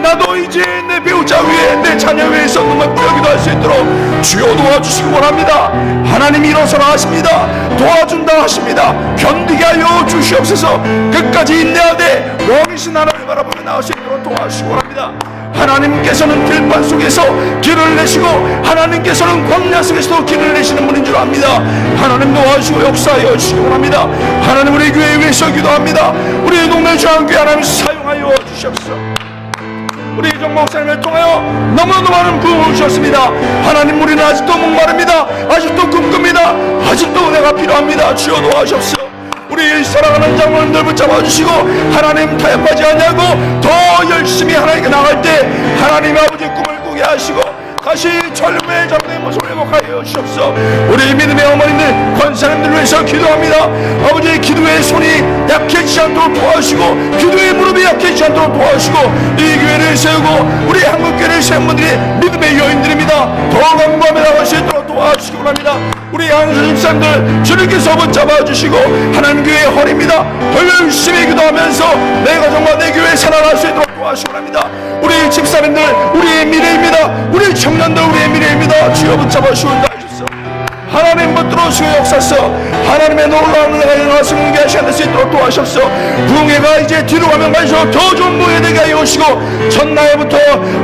나도 이제 내 배우자 위에, 내 자녀 위에서 눈물 뿌려 기도할 수 있도록 주여 도와주시기 원합니다. 하나님이 일어서라 하십니다. 도와준다 하십니다. 견디게 하여 주시옵소서. 끝까지 인내하되 왕이신 하나님을 바라보며 나올 수 있도록 도와주시기 원합니다. 하나님께서는 들판 속에서 길을 내시고 하나님께서는 광야 속에서도 길을 내시는 분인 줄 압니다. 하나님 도와주시고 역사하여 주시기 원합니다. 하나님, 우리 교회 위해서 기도합니다. 우리 동네 중앙교회 하나님 사용하여 주시옵소서. 우리 이정 목사님을 통하여 너무너무 많은 부흥을 주셨습니다. 하나님, 우리는 아직도 목마릅니다. 아직도 꿈꿉니다. 아직도 은혜가 필요합니다. 주여 도와주옵소서. 우리 사랑하는 장로님들 붙잡아 주시고 하나님 타협하지 않냐고 더 열심히 하나님께 나갈 때 하나님 아버지 꿈을 꾸게 하시고 다시 젊음의 장로의 모습을 회복하여 주옵소서. 우리 믿음의 어머니들, 권사님들 위해서 기도합니다. 아버지, 기도의 손이 약해지지 않도록 도와주시고 기도의 무릎이 약해지지 않도록 도와주시고 이 교회를 세우고 우리 한국교회를 세운 분들이 믿음의 여인들입니다. 더 강구하며 나갈 수 있도록 도와주시기 원합니다. 우리 양수 집사님들 주님께서 붙잡아 주시고 하나님 교회의 허리입니다. 더 열심히 기도하면서 내 가정과 내 교회 살아날 수 있도록 도와주시기 원합니다. 우리 집사님들 우리의 미래입니다. 우리 청년들 우리의 미래입니다. 주여 붙잡아 주시고 주옵소서. 하나님 붙들어 주시고 역사서. 하나님의 놀라운 은혜가 일어나서 공개할 시간 될 수 있도록 도와주옵소서. 부흥회가 이제 뒤로 가면 갈수록 더 좋은 부흥회 되게 하여 오시고 첫날부터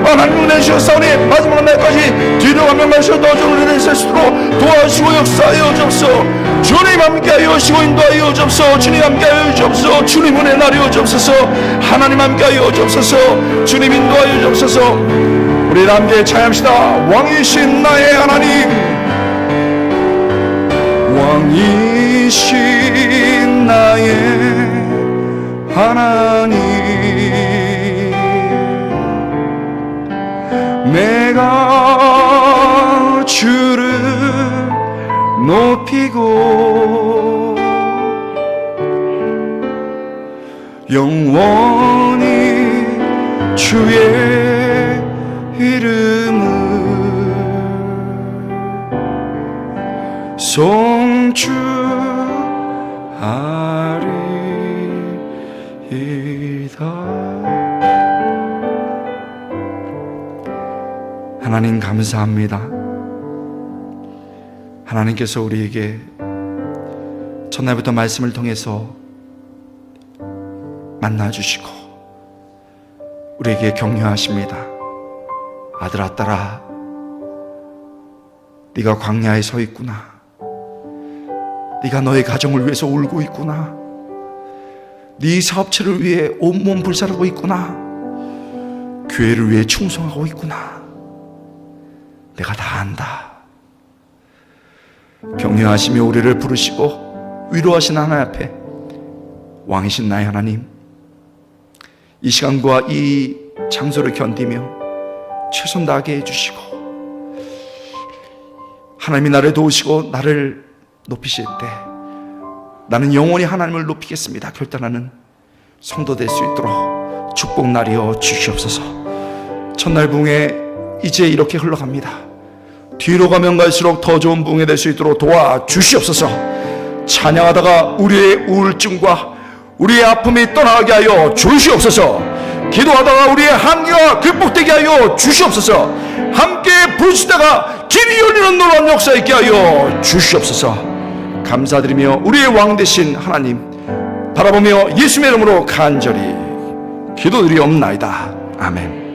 하나님 은혜 주셨사오니 마지막 날까지 뒤로 가면 갈수록 더 좋은 은혜 될 수 있도록 도와주시고 역사하여 주옵소서. 주님 함께하여 오시고 인도하여 주옵소서. 주님 함께하여 주옵소서. 주님 은혜 나려 주옵소서. 하나님 함께하여 주옵소서. 주님 인도하여 주옵소서. 우리 함께 찬양합시다. 왕이신 나의 하나님, 왕이신 나의 하나님, 내가 주를 높이고 영원히 주의 이름을 송축하리이다. 하나님 감사합니다. 하나님께서 우리에게 첫날부터 말씀을 통해서 만나주시고 우리에게 격려하십니다. 아들아, 딸아, 네가 광야에 서 있구나. 네가 너의 가정을 위해서 울고 있구나. 네 사업체를 위해 온몸 불살하고 있구나. 교회를 위해 충성하고 있구나. 내가 다 안다. 격려하시며 우리를 부르시고 위로하신 하나님 앞에 왕이신 나의 하나님, 이 시간과 이 장소를 견디며 최선 다하게 해주시고 하나님이 나를 도우시고 나를 높이실 때 나는 영원히 하나님을 높이겠습니다 결단하는 성도 될 수 있도록 축복 나리어 주시옵소서. 첫날 부흥회 이제 이렇게 흘러갑니다. 뒤로 가면 갈수록 더 좋은 부흥회 될 수 있도록 도와주시옵소서. 찬양하다가 우리의 우울증과 우리의 아픔이 떠나게 하여 주시옵소서. 기도하다가 우리의 한계가 극복되게 하여 주시옵소서. 함께 부르시다가 길이 열리는 놀라운 역사 있게 하여 주시옵소서. 감사드리며 우리의 왕 되신 하나님 바라보며 예수님의 이름으로 간절히 기도드리옵나이다. 아멘.